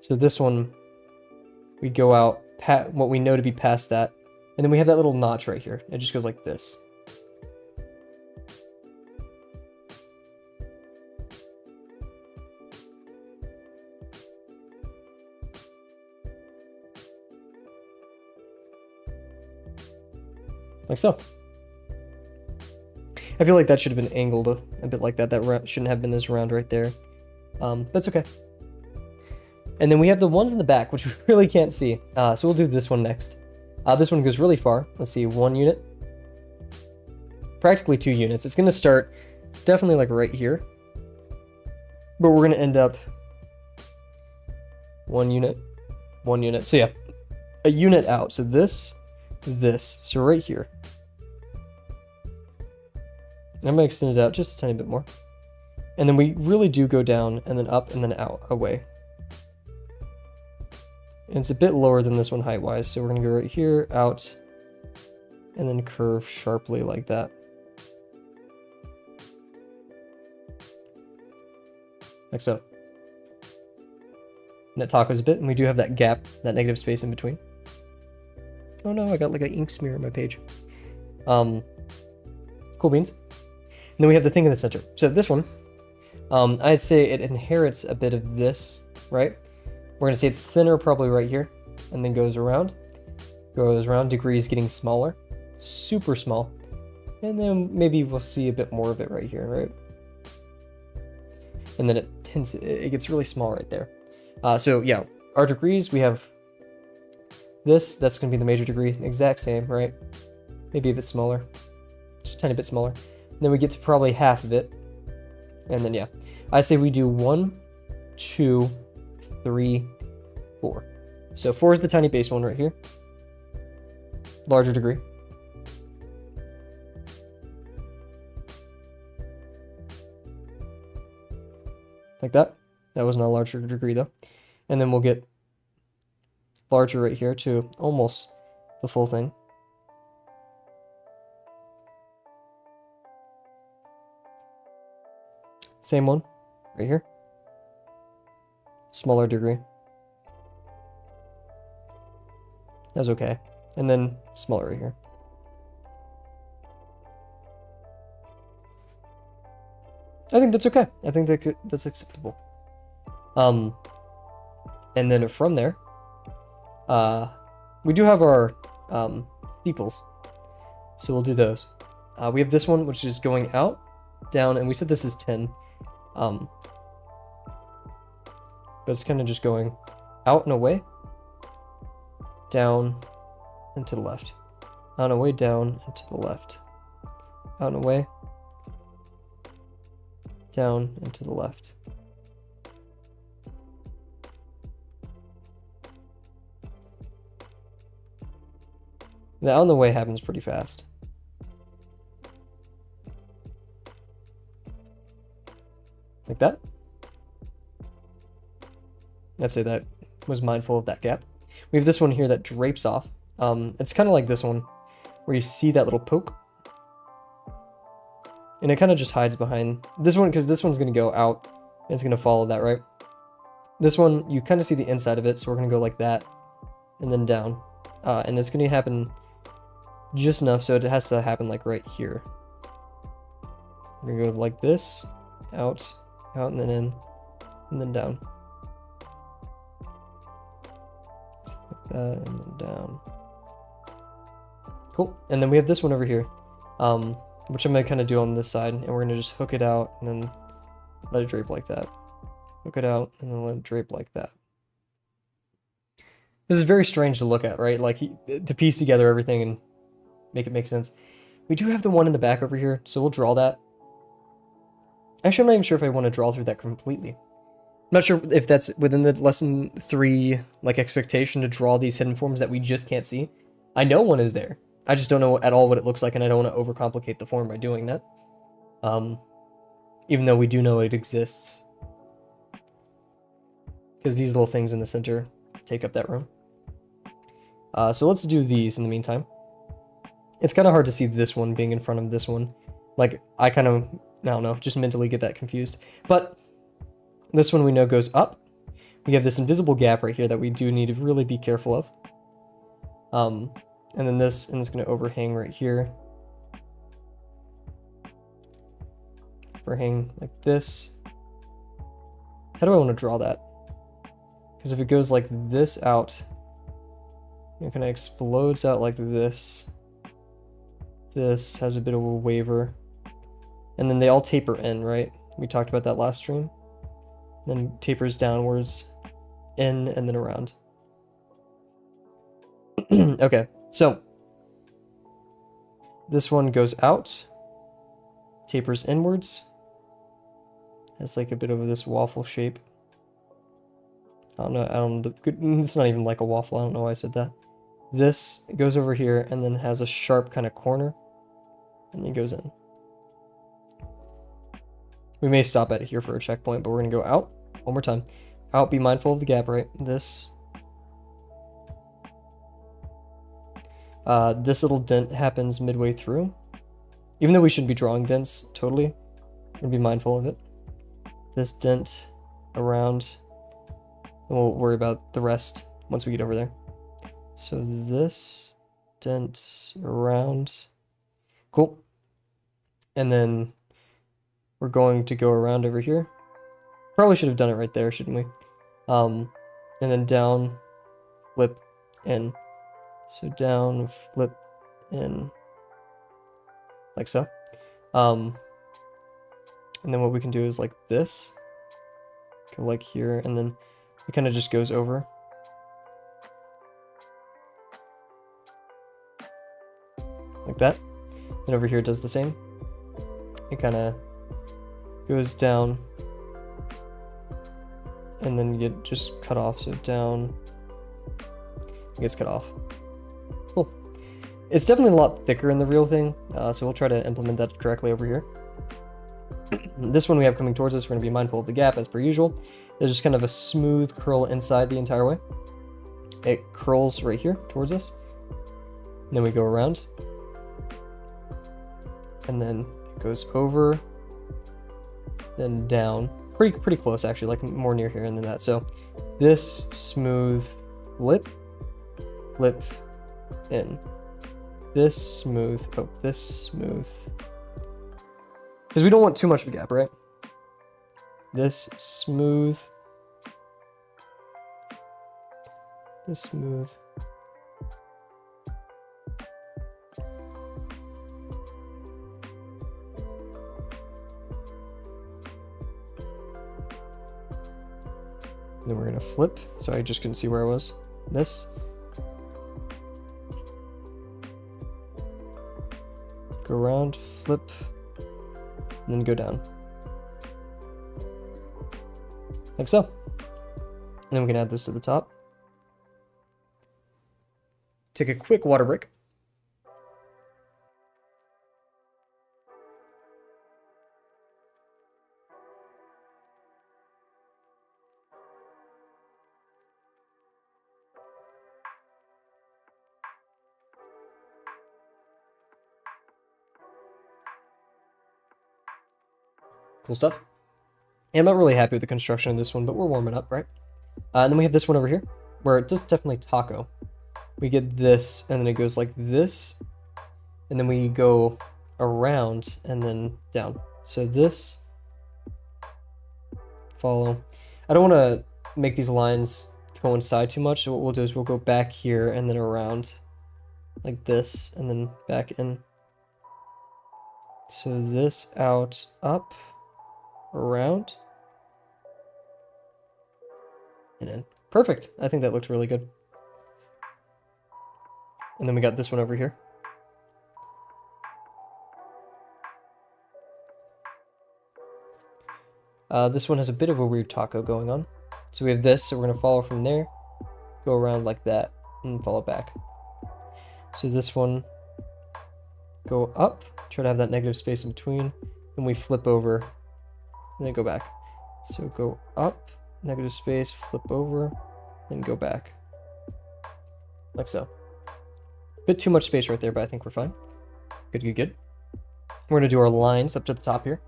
So this one, we go out what we know to be past that. And then we have that little notch right here. It just goes like this. Like so. I feel like that should have been angled a bit like that. That shouldn't have been this round right there. That's okay. And then we have the ones in the back, which we really can't see. So we'll do this one next. This one goes really far. Let's see, 1 unit. Practically 2 units. It's going to start definitely like right here. But we're going to end up 1 unit, 1 unit. So yeah, a unit out. So this. So right here. I'm going to extend it out just a tiny bit more. And then we really do go down and then up and then out, away. And it's a bit lower than this one height-wise, so we're going to go right here, out, and then curve sharply like that. Like so. And it tacos a bit, and we do have that gap, that negative space in between. Oh no, I got like an ink smear on my page. Cool beans. And then we have the thing in the center. So this one, I'd say it inherits a bit of this, right? We're going to say it's thinner probably right here, and then goes around, degrees getting smaller, super small, and then maybe we'll see a bit more of it right here, right? And then it gets really small right there. So yeah, our degrees, we have this, that's going to be the major degree, exact same, right? Maybe a bit smaller, just a tiny bit smaller. And then we get to probably half of it, and then yeah, I say we do 1, 2, 3, 4. So 4 is the tiny base one right here. Larger degree. Like that. That wasn't a larger degree though. And then we'll get larger right here to almost the full thing. Same one, right here. Smaller degree. That's okay. And then smaller right here. I think that's okay. I think that's acceptable. And then from there, we do have our steeples, so we'll do those. We have this one, which is going out, down, and we said this is 10. But it's kind of just going out and away, down, and to the left. Out and away, down, and to the left. Out and away, down, and to the left. The out and the way happens pretty fast. Like that. I'd say that was mindful of that gap. We have this one here that drapes off. It's kind of like this one, where you see that little poke. And it kind of just hides behind this one, because this one's going to go out, and it's going to follow that, right? This one, you kind of see the inside of it, so we're going to go like that, and then down. And it's going to happen just enough, so it has to happen like right here. We're going to go like this, out, and then in, and then down. Just like that, and then down. Cool. And then we have this one over here, which I'm going to kind of do on this side, and we're going to just hook it out, and then let it drape like that. Hook it out, and then let it drape like that. This is very strange to look at, right? Like, to piece together everything and make it make sense. We do have the one in the back over here, so we'll draw that. Actually, I'm not even sure if I want to draw through that completely. I'm not sure if that's within the lesson 3 like expectation to draw these hidden forms that we just can't see. I know one is there. I just don't know at all what it looks like, and I don't want to overcomplicate the form by doing that. Even though we do know it exists. Because these little things in the center take up that room. So let's do these in the meantime. It's kind of hard to see this one being in front of this one. Like, I kind of, I don't know, just mentally get that confused. But this one we know goes up. We have this invisible gap right here that we do need to really be careful of. And then this, and it's going to overhang right here. Overhang like this. How do I want to draw that? Because if it goes like this out, it kind of explodes out like this. This has a bit of a waver. And then they all taper in, right? We talked about that last stream. Then tapers downwards, in, and then around. Okay, so this one goes out, tapers inwards, has like a bit of this waffle shape. I don't know, it's not even like a waffle, I don't know why I said that. This goes over here and then has a sharp kind of corner, and then goes in. We may stop at here for a checkpoint, but we're going to go out one more time. Out, be mindful of the gap, right? This. This little dent happens midway through. Even though we shouldn't be drawing dents, totally. We're going to be mindful of it. This dent around. And we'll worry about the rest once we get over there. So this dent around. Cool. And then we're going to go around over here. Probably should have done it right there, shouldn't we? And then down, flip, in. So down, flip, in. Like so. And then what we can do is like this. Go like here, and then it kind of just goes over. Like that. And over here it does the same. It kind of goes down, and then you get just cut off. So down, it gets cut off. Cool. It's definitely a lot thicker in the real thing, so we'll try to implement that correctly over here. This one we have coming towards us, we're going to be mindful of the gap as per usual. There's just kind of a smooth curl inside the entire way. It curls right here towards us. And then we go around. And then it goes over. then down. Pretty close actually, like more near here and then that. So this smooth flip in. This smooth, this smooth. Because we don't want too much of a gap, right? This smooth. This smooth. Then we're gonna flip, so I just couldn't see where I was. This. Go around, flip, and then go down. Like so. And then we can add this to the top. Take a quick water break. Cool stuff. And I'm not really happy with the construction of this one, but we're warming up, right? And then we have this one over here, where it does definitely taco. We get this, and then it goes like this, and then we go around and then down. So this, follow. I don't want to make these lines coincide too much, so what we'll do is we'll go back here and then around like this, and then back in. So this out, up, around, and in. Perfect. I think that looked really good. And then we got this one over here. This one has a bit of a weird taco going on. So we have this, so we're going to follow from there, go around like that, and follow back. So this one, go up, try to have that negative space in between, then we flip over, and then go back. So go up, negative space, flip over, then go back. Like so. Bit too much space right there, but I think we're fine. Good, good, good. We're going to do our lines up to the top here.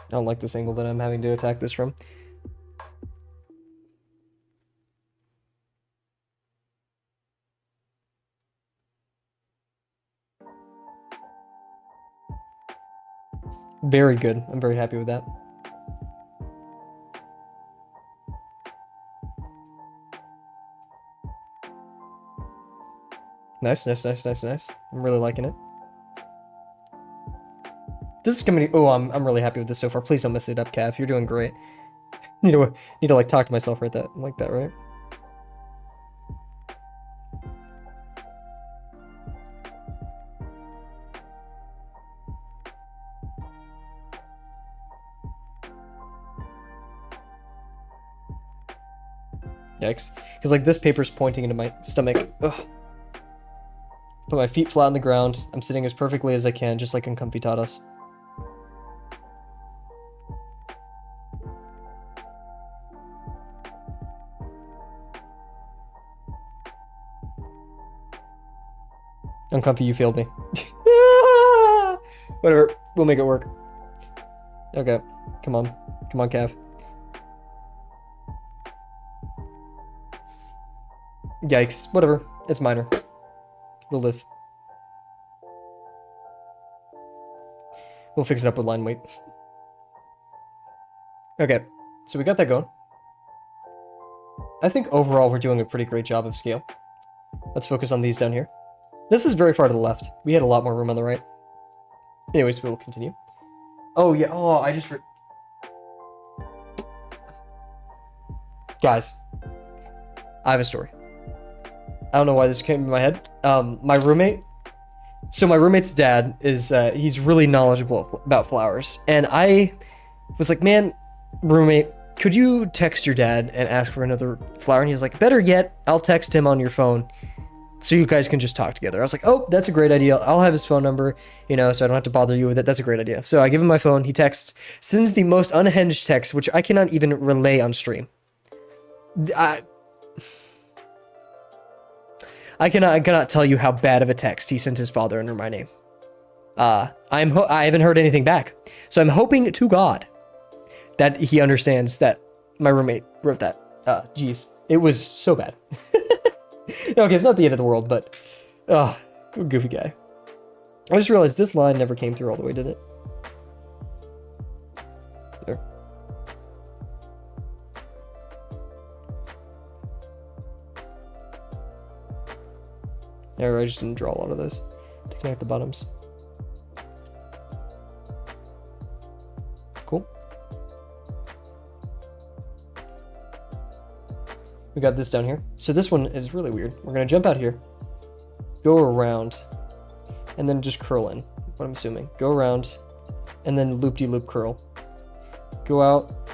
I don't like this angle that I'm having to attack this from. Very good. I'm very happy with that. Nice, nice, nice, nice, nice. I'm really liking it. This is coming. Oh, I'm really happy with this so far. Please don't mess it up, Cav. You're doing great. Need to like talk to myself like that, right? Yikes. Because like this paper's pointing into my stomach. Ugh. Put my feet flat on the ground. I'm sitting as perfectly as I can, just like Uncomfy taught us. Uncomfy, you failed me. Whatever, we'll make it work. Okay, come on, Cav. Yikes, whatever, it's minor. We'll live. We'll fix it up with line weight. Okay, so we got that going. I think overall we're doing a pretty great job of scale. Let's focus on these down here. This is very far to the left. We had a lot more room on the right. Anyways, we'll continue. Oh, yeah. Oh, I just... Guys, I have a story. I don't know why this came to my head. My roommate... So my roommate's dad is... he's really knowledgeable about flowers. And I was like, man, roommate, could you text your dad and ask for another flower? And he was like, better yet, I'll text him on your phone so you guys can just talk together. I was like, oh, that's a great idea. I'll have his phone number, you know, so I don't have to bother you with it. That's a great idea. So I give him my phone. He texts, sends the most unhinged text, which I cannot even relay on stream. I cannot tell you how bad of a text he sent his father under my name. I haven't heard anything back, so I'm hoping to God that he understands that my roommate wrote that. Geez, it was so bad. Okay, it's not the end of the world, but goofy guy. I just realized this line never came through all the way, did it? There. There, I just didn't draw a lot of those to connect the bottoms. Cool. We got this down here. So this one is really weird. We're gonna jump out here, go around, and then just curl in, what I'm assuming. Go around, and then loop-de-loop curl. Go out.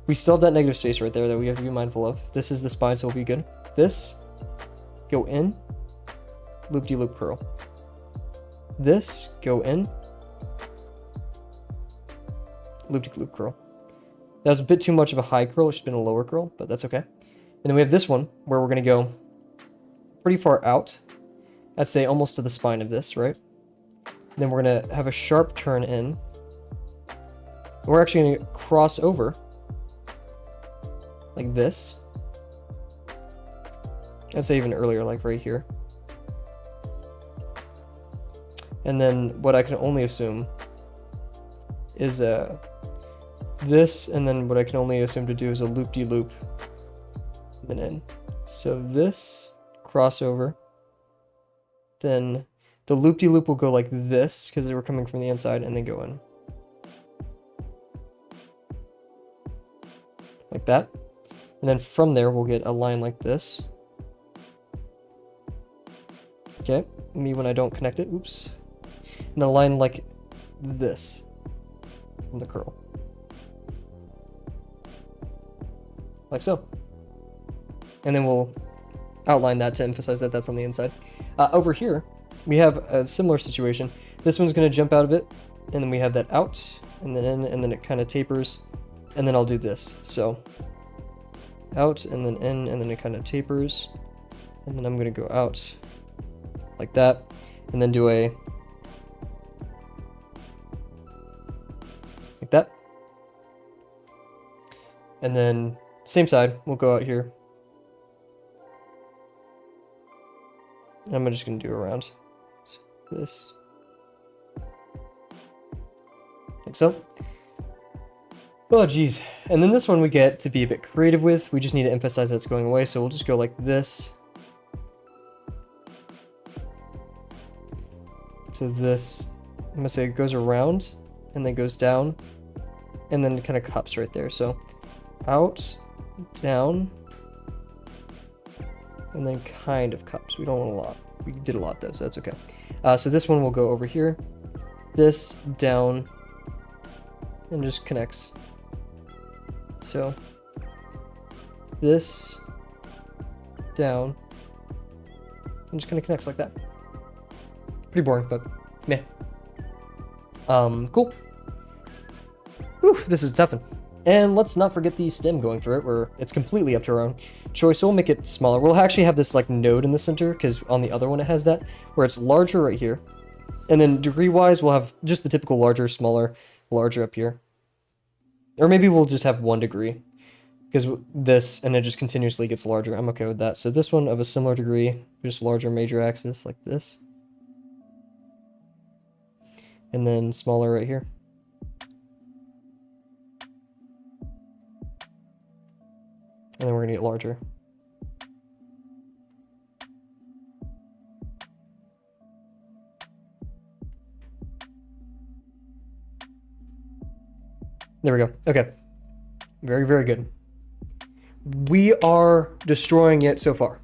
We still have that negative space right there that we have to be mindful of. This is the spine, so we'll be good. This, go in, loop-de-loop curl. This, go in, loop-de-loop curl. That was a bit too much of a high curl. It should have been a lower curl, but that's okay. And then we have this one where we're going to go pretty far out. I'd say almost to the spine of this, right? And then we're going to have a sharp turn in. And we're actually going to cross over like this. I'd say even earlier, like right here. And then what I can only assume is this, and then what I can only assume to do is a loop-de-loop and in. So this, crossover, then the loop-de-loop will go like this, because they were coming from the inside, and then go in. Like that. And then from there, we'll get a line like this. Okay, me when I don't connect it, oops. And a line like this from the curl. Like so. And then we'll outline that to emphasize that that's on the inside. Over here, we have a similar situation. This one's going to jump out a bit, and then we have that out, and then in, and then it kind of tapers, and then I'll do this. So out, and then in, and then it kind of tapers, and then I'm going to go out like that, and then do a like that. And then same side, we'll go out here. And I'm just going to do around this. Like so. Oh, geez. And then this one we get to be a bit creative with. We just need to emphasize that it's going away, so we'll just go like this. So this, I'm going to say it goes around, and then goes down, and then it kind of cups right there. So out, down, and then kind of cups. We don't want a lot. We did a lot though, so that's okay. So this one will go over here, this down, and just connects. So this down, and just kind of connects like that. Pretty boring, but meh. Cool. Whew, this is a tough one. And let's not forget the stem going through it, where it's completely up to our own choice. So we'll make it smaller. We'll actually have this like node in the center, because on the other one it has that, where it's larger right here. And then degree-wise, we'll have just the typical larger, smaller, larger up here. Or maybe we'll just have 1 degree, because this, and it just continuously gets larger. I'm okay with that. So this one of a similar degree, just larger major axis like this. And then smaller right here. And then we're going to get larger. There we go. Okay. Very, very good. We are destroying it so far.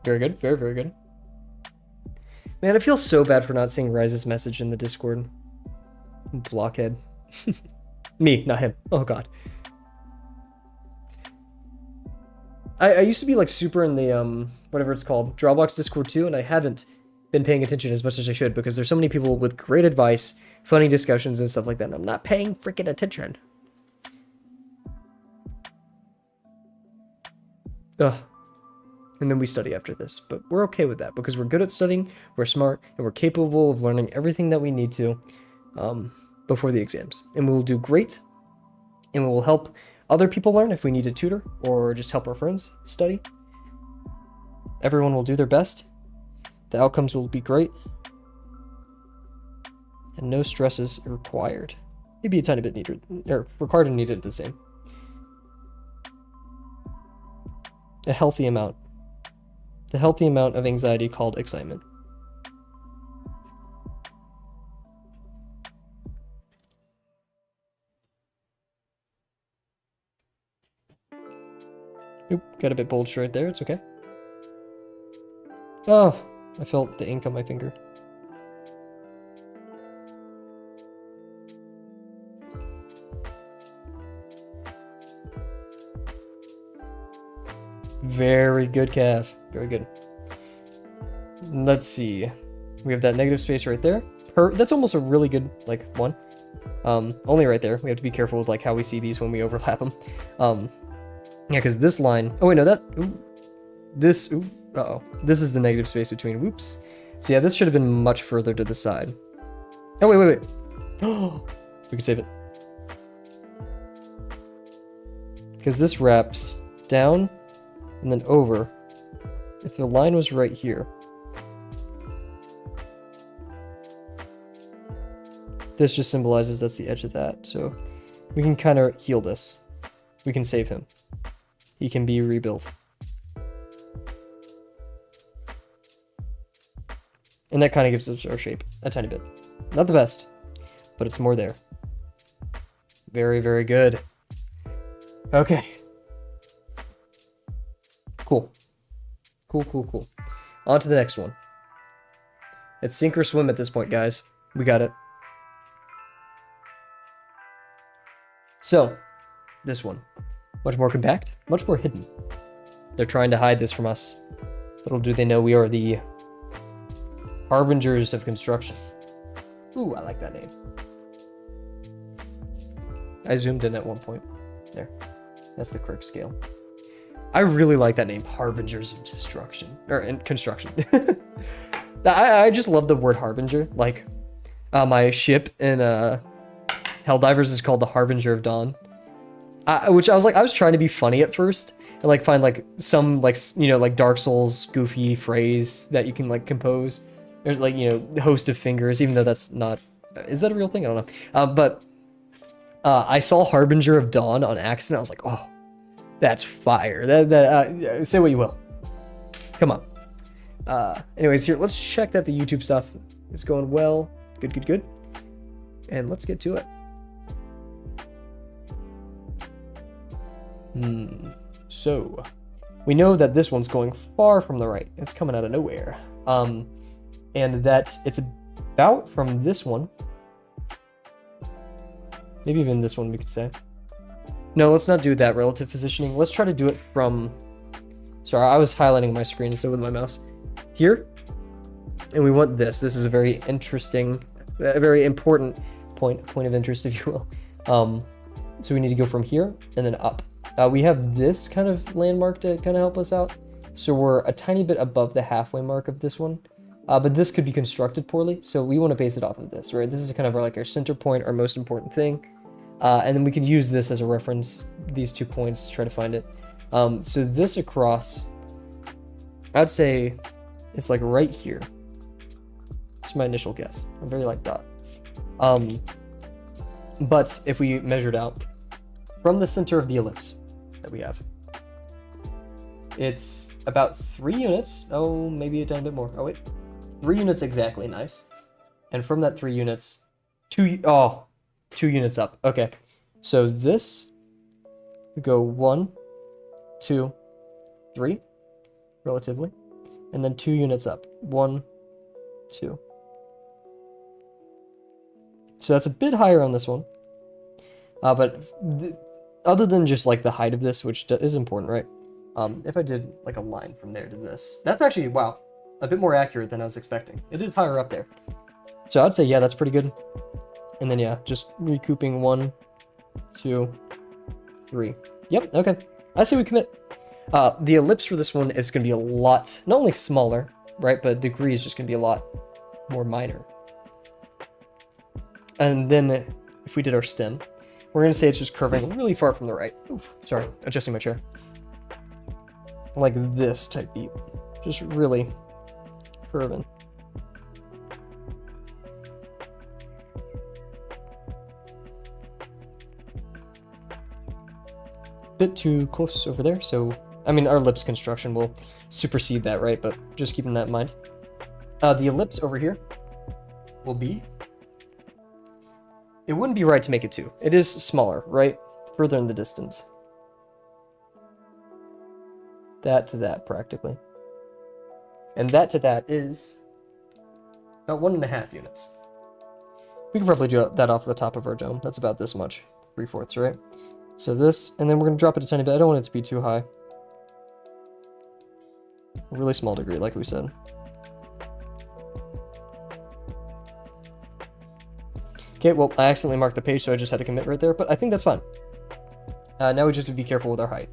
Very good. Very, very good. Man, I feel so bad for not seeing Rise's message in the Discord. Blockhead. Me, not him. Oh, God. I used to be, like, super in the, whatever it's called, Drawbox Discord too, and I haven't been paying attention as much as I should because there's so many people with great advice, funny discussions, and stuff like that, and I'm not paying freaking attention. Ugh. And then we study after this, but we're okay with that because we're good at studying, we're smart, and we're capable of learning everything that we need to before the exams. And we will do great, and we will help other people learn if we need a tutor or just help our friends study. Everyone will do their best. The outcomes will be great. And no stress is required. Maybe a tiny bit needed, or required and needed the same. A healthy amount. The healthy amount of anxiety called excitement. Oop, got a bit bulged right there. It's okay. Oh, I felt the ink on my finger. Very good, Cav. Very good. Let's see. We have that negative space right there. That's almost a really good, like, one. Only right there. We have to be careful with, like, how we see these when we overlap them. Yeah, because this line... Oh, wait, no, that... Ooh, this... Ooh, uh-oh. This is the negative space between... Whoops. So, yeah, this should have been much further to the side. Oh, wait. Oh, we can save it. Because this wraps down and then over. If the line was right here... This just symbolizes that's the edge of that. So, we can kind of heal this. We can save him. He can be rebuilt. And that kind of gives us our shape a tiny bit. Not the best, but it's more there. Very, very good. Okay. Cool. Cool. On to the next one. It's sink or swim at this point, guys. We got it. So, this one. Much more compact, much more hidden. They're trying to hide this from us. Little do they know we are the harbingers of construction. Ooh, I like that name. I zoomed in at one point. There. That's the correct scale. I really like that name, Harbingers of Destruction. Or in construction. I just love the word harbinger. Like, my ship in Helldivers is called the Harbinger of Dawn. Which I was trying to be funny at first and like find like some like, you know, like Dark Souls goofy phrase that you can like compose. There's like, you know, host of fingers, even though that's not, is that a real thing? I don't know. But I saw Harbinger of Dawn on accident. I was like, oh, that's fire. Say what you will. Come on. Anyways, here, let's check that the YouTube stuff is going well. Good. And let's get to it. So we know that this one's going far from the right. It's coming out of nowhere. And that it's about from this one. Maybe even this one we could say. No, let's not do that relative positioning. Let's try to do it from... Sorry, I was highlighting my screen instead with my mouse. Here. And we want this. This is a very interesting, a very important point of interest, if you will. So we need to go from here and then up. We have this kind of landmark to kind of help us out. So we're a tiny bit above the halfway mark of this one. But this could be constructed poorly, so we want to base it off of this, right? This is kind of like our center point, our most important thing. And then we could use this as a reference, these 2 points, to try to find it. So this across, I'd say it's like right here. That's my initial guess. I'm very like that. But if we measured out from the center of the ellipse that we have, it's about 3 units. Oh, maybe a tiny bit more. Oh, wait. 3 units exactly, nice. And from that 3 units, 2 units up. Okay. So this would go 1, 2, 3, relatively. and then 2 units up. 1, 2. So that's a bit higher on this one. But other than just like the height of this, which is important, right? If I did like a line from there to this, that's actually, wow, a bit more accurate than I was expecting. It is higher up there. So I'd say, yeah, that's pretty good. And then, yeah, just recouping 1, 2, 3. Yep, okay. I say we commit. The ellipse for this one is going to be a lot, not only smaller, right, but degree is just going to be a lot more minor. And then if we did our stem, we're going to say it's just curving really far from the right. Oof, sorry, adjusting my chair. Like this type beat. Just really curving. Bit too close over there, so I mean our ellipse construction will supersede that, right? But just keeping that in mind. The ellipse over here will be, it wouldn't be right to make it 2. It is smaller, right? Further in the distance. That to that, practically. And that to that is about 1.5 units. We can probably do that off the top of our dome. That's about this much. 3/4, right? So this, and then we're going to drop it a tiny bit. I don't want it to be too high. A really small degree, like we said. Okay, well, I accidentally marked the page, so I just had to commit right there, but I think that's fine. Now we just have to be careful with our height.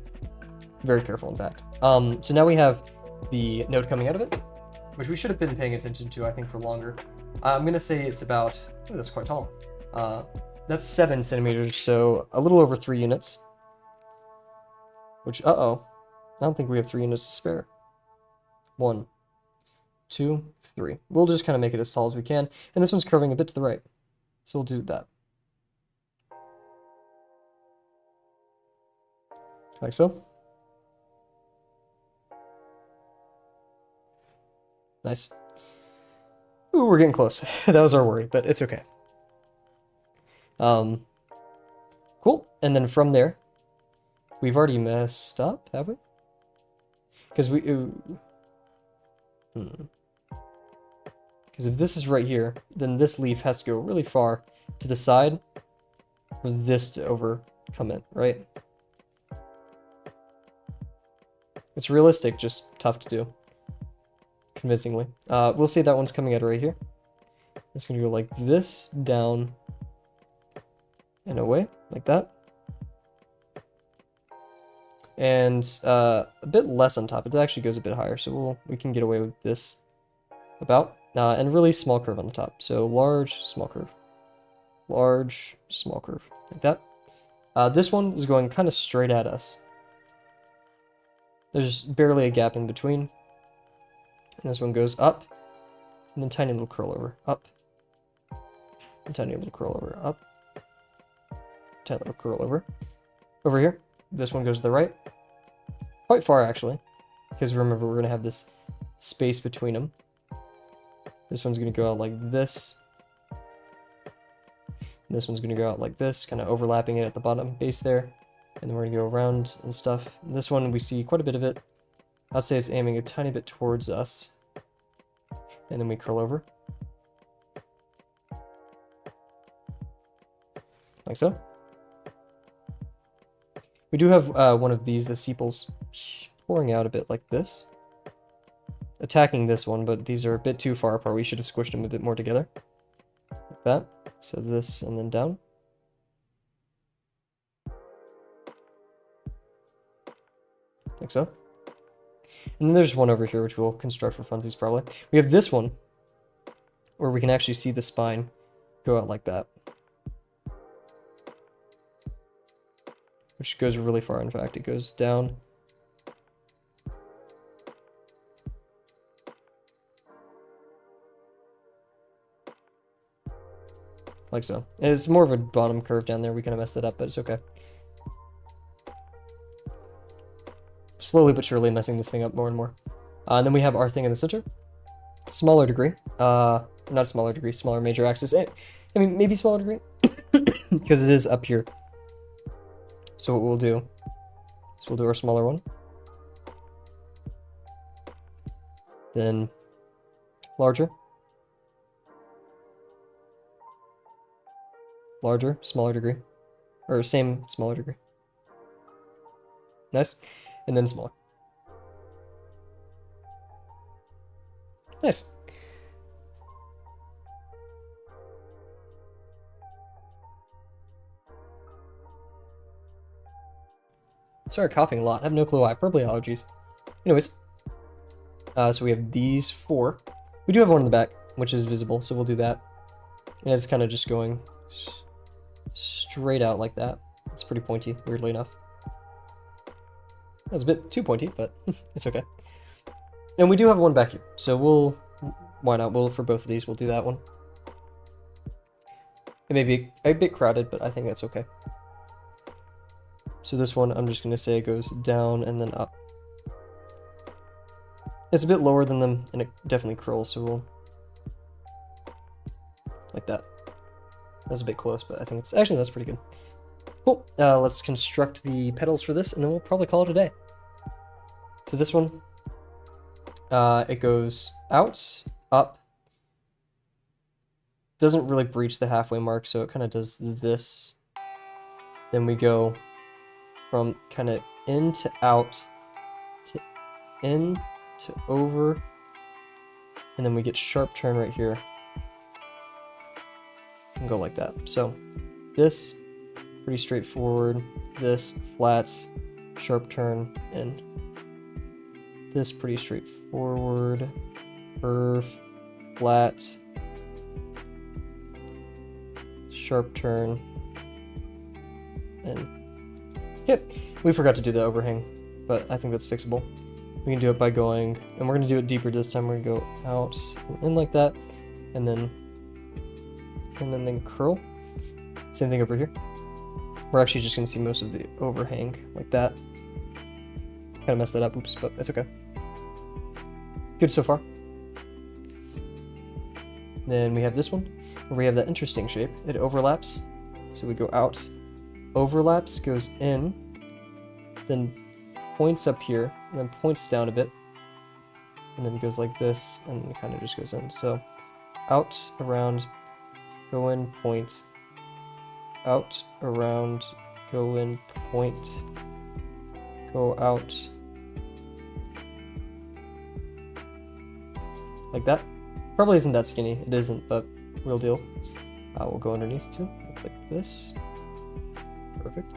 Very careful, in fact. So now we have the node coming out of it, which we should have been paying attention to, I think, for longer. I'm going to say it's about, oh, that's quite tall. That's 7 centimeters, so a little over 3 units. Which, uh-oh, I don't think we have 3 units to spare. 1, 2, 3. We'll just kind of make it as tall as we can, and this one's curving a bit to the right. So we'll do that. Like so. Nice. Ooh, we're getting close. That was our worry, but it's okay. Cool. And then from there, we've already messed up, have we? Because because if this is right here, then this leaf has to go really far to the side for this to overcome it, right? It's realistic, just tough to do. Convincingly. We'll say that one's coming out right here. It's going to go like this, down, and away, like that. And a bit less on top. It actually goes a bit higher, so we can get away with this about. And really small curve on the top. So large, small curve. Large, small curve, like that. This one is going kind of straight at us. There's barely a gap in between. And this one goes up, and then tiny little curl over, up, and tiny little curl over, up, tiny little curl over. Over here, this one goes to the right, quite far actually, because remember we're going to have this space between them. This one's going to go out like this, and this one's going to go out like this, kind of overlapping it at the bottom base there, and then we're going to go around and stuff. And this one, we see quite a bit of it. I'll say it's aiming a tiny bit towards us. And then we curl over. Like so. We do have one of these, the sepals, pouring out a bit like this. Attacking this one, but these are a bit too far apart. We should have squished them a bit more together. Like that. So this and then down. Like so. And then there's one over here, which we'll construct for funsies probably. We have this one, where we can actually see the spine go out like that. Which goes really far, in fact. It goes down. Like so. And it's more of a bottom curve down there. We kind of messed it up, but it's okay. Slowly but surely messing this thing up more and more. And then we have our thing in the center. Smaller degree. Not a smaller degree, smaller major axis. I mean, maybe smaller degree. Because it is up here. So what we'll do is we'll do our smaller one. then larger, larger, smaller degree, or same, smaller degree. Nice. And then smaller. Nice. Started coughing a lot. I have no clue why. Probably allergies. Anyways, so we have these 4. We do have one in the back, which is visible, so we'll do that. And it's kind of just going straight out like that. It's pretty pointy, weirdly enough. That's a bit too pointy, but it's okay. And we do have one back here, so why not? For both of these, we'll do that one. It may be a bit crowded, but I think that's okay. So this one, I'm just going to say it goes down and then up. It's a bit lower than them, and it definitely curls, so we'll... like that. That's a bit close, but I think it's... actually, that's pretty good. Cool. Let's construct the petals for this, and then we'll probably call it a day. So this one, it goes out, up. Doesn't really breach the halfway mark, so it kind of does this. Then we go from kind of in to out to in to over, and then we get sharp turn right here and go like that. So this pretty straightforward, this flats, sharp turn, and this pretty straightforward, curve, flat, sharp turn, and yep, we forgot to do the overhang, but I think that's fixable. We can do it by going, and we're going to do it deeper this time. We're going to go out and in like that, and then curl. Same thing over here. We're actually just going to see most of the overhang like that. Kind of messed that up, oops, but it's okay. Good so far. Then we have this one, where we have that interesting shape. It overlaps, so we go out, overlaps, goes in, then points up here, and then points down a bit, and then goes like this, and it kind of just goes in. So out, around, go in, point, out, around, go in, point, go out, like that. Probably isn't that skinny, it isn't, but real deal. We'll go underneath too, like this. Perfect.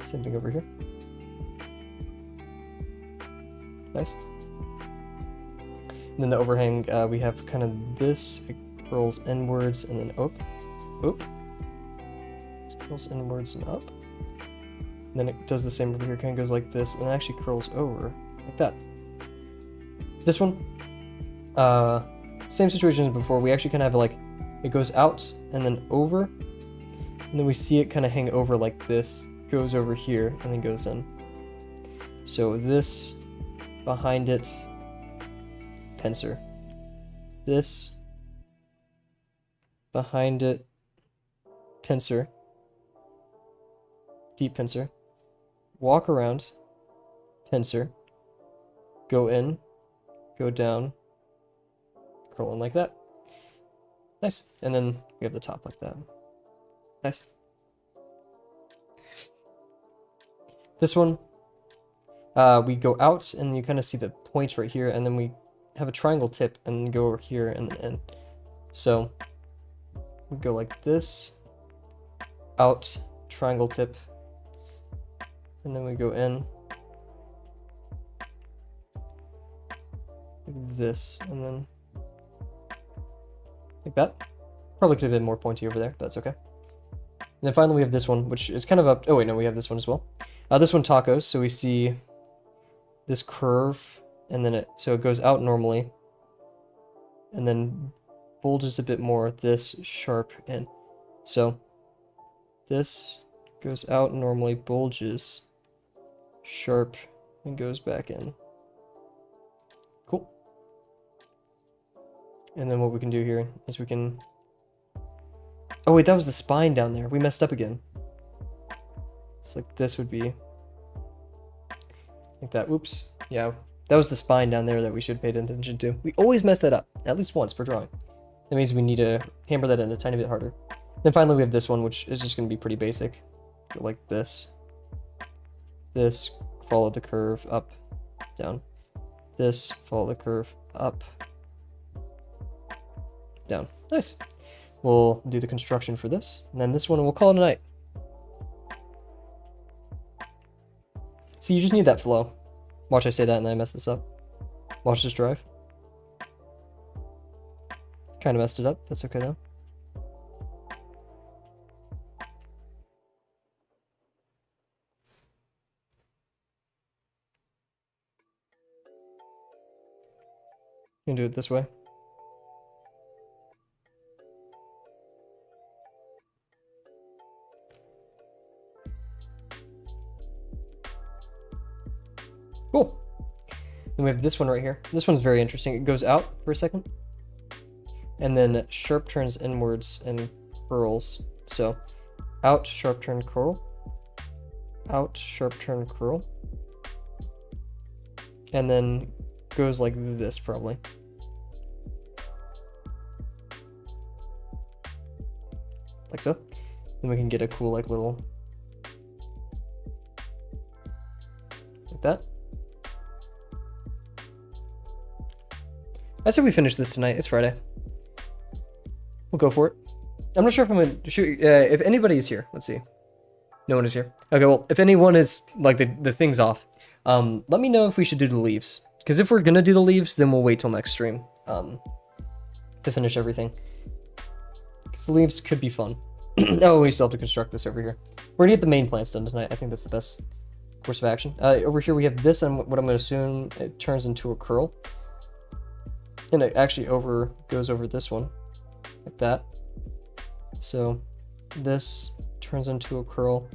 Same thing over here. Nice. And then the overhang, we have kind of this, it curls inwards and then up. Oop. It curls inwards and up. And then it does the same over here, kind of goes like this, and it actually curls over like that. This one, same situation as before. We actually kind of have like, it goes out and then over, and then we see it kind of hang over like this, goes over here, and then goes in. So this, behind it, pincer. This, behind it, pincer. Deep pincer. Walk around, pincer. Go in, go down, curl in like that. Nice. And then we have the top like that. Nice. This one, we go out and you kind of see the points right here, and then we have a triangle tip and then go over here and then in. So we go like this, out, triangle tip, and then we go in like this, and then like that. Probably could have been more pointy over there, but that's okay. And then finally we have this one, which is kind of up. Oh wait, no, we have this one as well. This one tacos, so we see this curve, and then so it goes out normally, and then bulges a bit more, this sharp in. So this goes out normally, bulges, sharp, and goes back in. Cool. And then what we can do here is we can... Oh wait, that was the spine down there. We messed up again. It's like this would be like that. Oops. Yeah. That was the spine down there that we should have paid attention to. We always mess that up, at least once per drawing. That means we need to hammer that in a tiny bit harder. Then finally we have this one, which is just going to be pretty basic. Like this. This, follow the curve, up, down. This, follow the curve, up, down. Nice. We'll do the construction for this, and then this one we'll call it a night. So you just need that flow. Watch I say that and then I mess this up. Watch this drive. Kind of messed it up. That's okay though. You can do it this way. Cool. Then we have this one right here. This one's very interesting. It goes out for a second, and then sharp turns inwards and curls. So out, sharp turn, curl. Out, sharp turn, curl. And then goes like this probably. Like so. Then we can get a cool like little, like that. I said we finish this tonight. It's Friday. We'll go for it. I'm not sure if I'm gonna shoot. If anybody is here, let's see. No one is here. Okay, well, if anyone is like the thing's off, let me know if we should do the leaves. Because if we're gonna do the leaves, then we'll wait till next stream to finish everything. Because the leaves could be fun. Oh, we still have to construct this over here. We're gonna get the main plants done tonight. I think that's the best course of action. Over here we have this, and what I'm gonna assume it turns into a curl. And it actually goes over this one, like that. So this turns into a curl,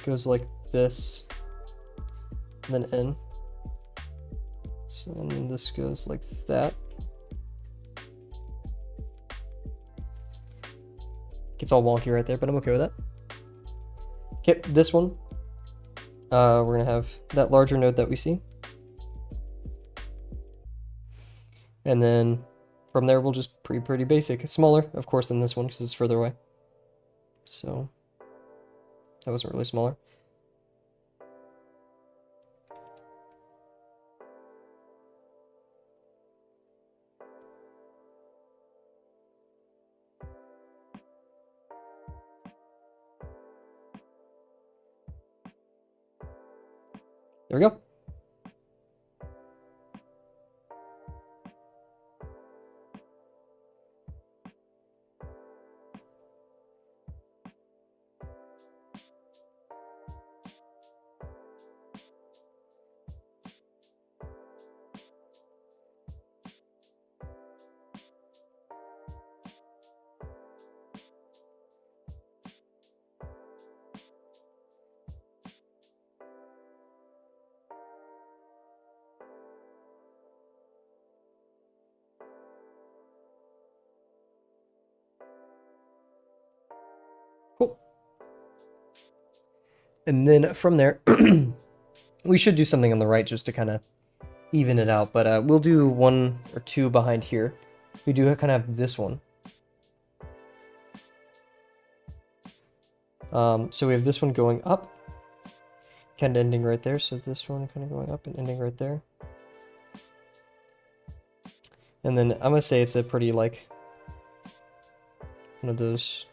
goes like this, and then in. So and then this goes like that. Gets all wonky right there, but I'm okay with that. Okay, this one, we're gonna have that larger node that we see. And then from there, we'll just pretty basic. Smaller, of course, than this one because it's further away. So that wasn't really smaller. There we go. Cool. And then from there, we should do something on the right just to kind of even it out, but we'll do one or two behind here. We do kind of have this one. So we have this one going up, kind of ending right there. So this one kind of going up and ending right there. And then I'm gonna say it's a pretty like one of those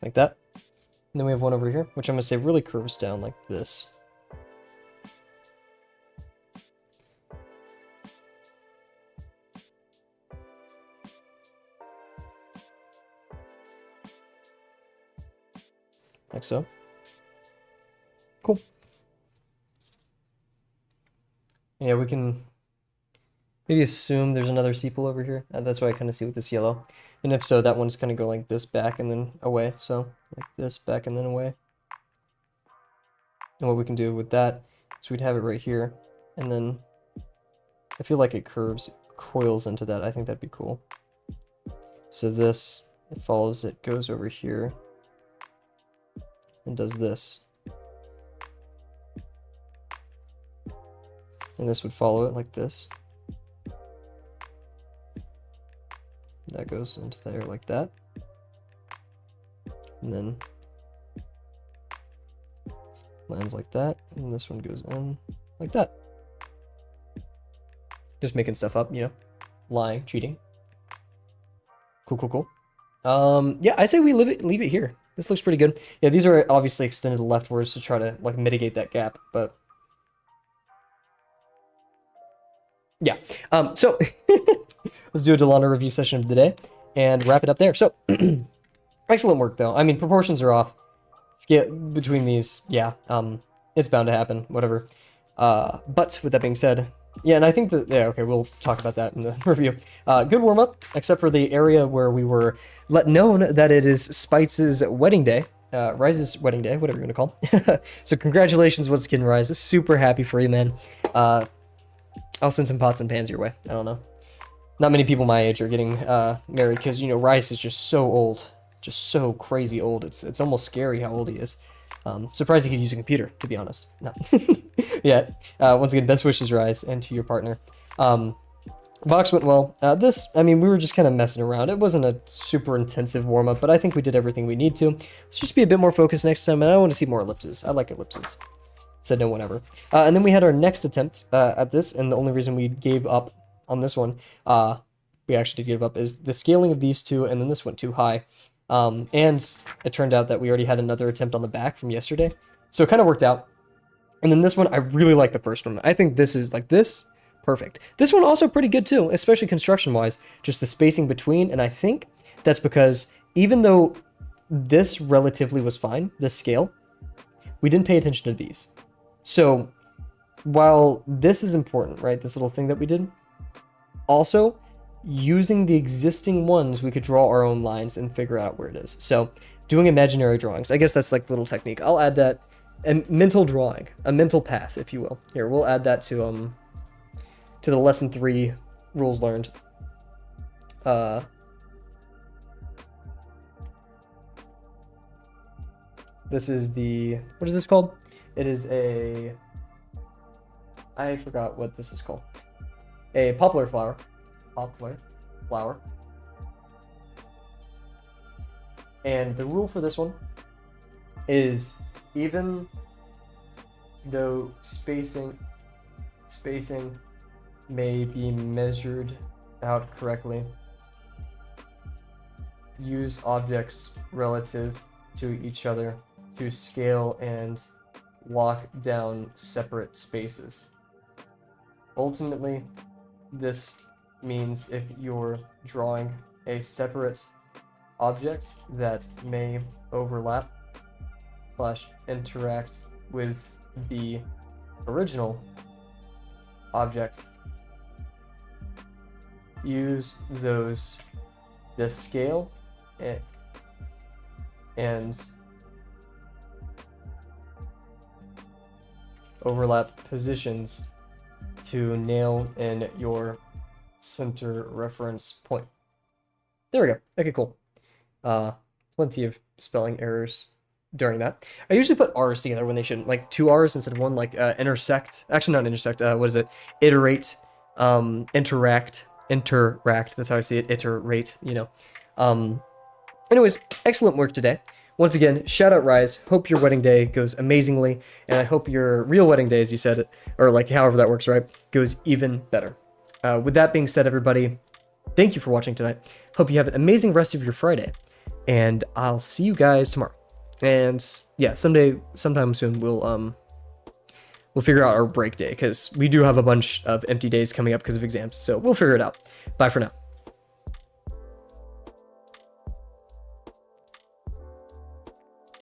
like that. And then we have one over here, which I'm gonna say really curves down like this. Like so. Cool. Yeah, we can maybe assume there's another sepal over here. That's what I kind of see with this yellow. And if so, that one's going to go like this back and then away. So like this back and then away. And what we can do with that is we'd have it right here. And then I feel like it coils into that. I think that'd be cool. So this, it follows, it goes over here and does this. and this would follow it like this. That goes into there like that. And then lines like that, and this one goes in like that. Just making stuff up, you know, lying, cheating. Cool, cool, cool. Yeah, I say we leave it here. This looks pretty good. Yeah, these are obviously extended leftwards to try to like mitigate that gap, but yeah. So let's do a Delano review session of the day and wrap it up there. So excellent work though. I mean, proportions are off. Scale between these, yeah. It's bound to happen, whatever. But with that being said, yeah, and I think that, yeah, okay, we'll talk about that in the review. Good warm-up, except for the area where we were let known that it is Spites' wedding day, Rise's wedding day, whatever you want to call. So congratulations once again, Rise. Super happy for you, man. I'll send some pots and pans your way. I don't know. Not many people my age are getting married because, you know, Rice is just so old. Just so crazy old. It's almost scary how old he is. Surprised he could use a computer, to be honest. No. Yeah. Once again, best wishes, Rise, and to your partner. Box went well. This, I mean, we were just kind of messing around. It wasn't a super intensive warm-up, but I think we did everything we need to. Let's just be a bit more focused next time, and I want to see more ellipses. I like ellipses. Said no one ever. And then we had our next attempt at this, and the only reason we gave up on this one, we actually did give up, is the scaling of these two, and then this went too high. And it turned out that we already had another attempt on the back from yesterday. So it kind of worked out. And then this one, I really like the first one. I think this is like this, perfect. This one also pretty good too, especially construction-wise, just the spacing between. And I think that's because even though this relatively was fine, this scale, we didn't pay attention to these. So while this is important, right, this little thing that we did, also, using the existing ones, we could draw our own lines and figure out where it is. So doing imaginary drawings, I guess that's like a little technique. I'll add that, and mental drawing, a mental path, if you will. Here, we'll add that to the lesson 3 rules learned. This is the, what is this called? It is a, I forgot what this is called. A poplar flower. Poplar flower. And the rule for this one is even though spacing may be measured out correctly, use objects relative to each other to scale and lock down separate spaces. Ultimately, this means if you're drawing a separate object that may overlap / interact with the original object, use the scale and overlap positions to nail in your center reference point. There we go. Okay, cool. Plenty of spelling errors during that. I usually put R's together when they shouldn't, like 2 R's instead of one, like intersect. Actually, not intersect. What is it? Iterate, interact. That's how I see it. Iterate, you know. Anyways, excellent work today. Once again, shout out Rise. Hope your wedding day goes amazingly, and I hope your real wedding day, as you said, or like however that works, right, goes even better. With that being said, everybody, thank you for watching tonight. Hope you have an amazing rest of your Friday, and I'll see you guys tomorrow. And yeah, sometime soon, we'll figure out our break day, because we do have a bunch of empty days coming up because of exams, so we'll figure it out. Bye for now.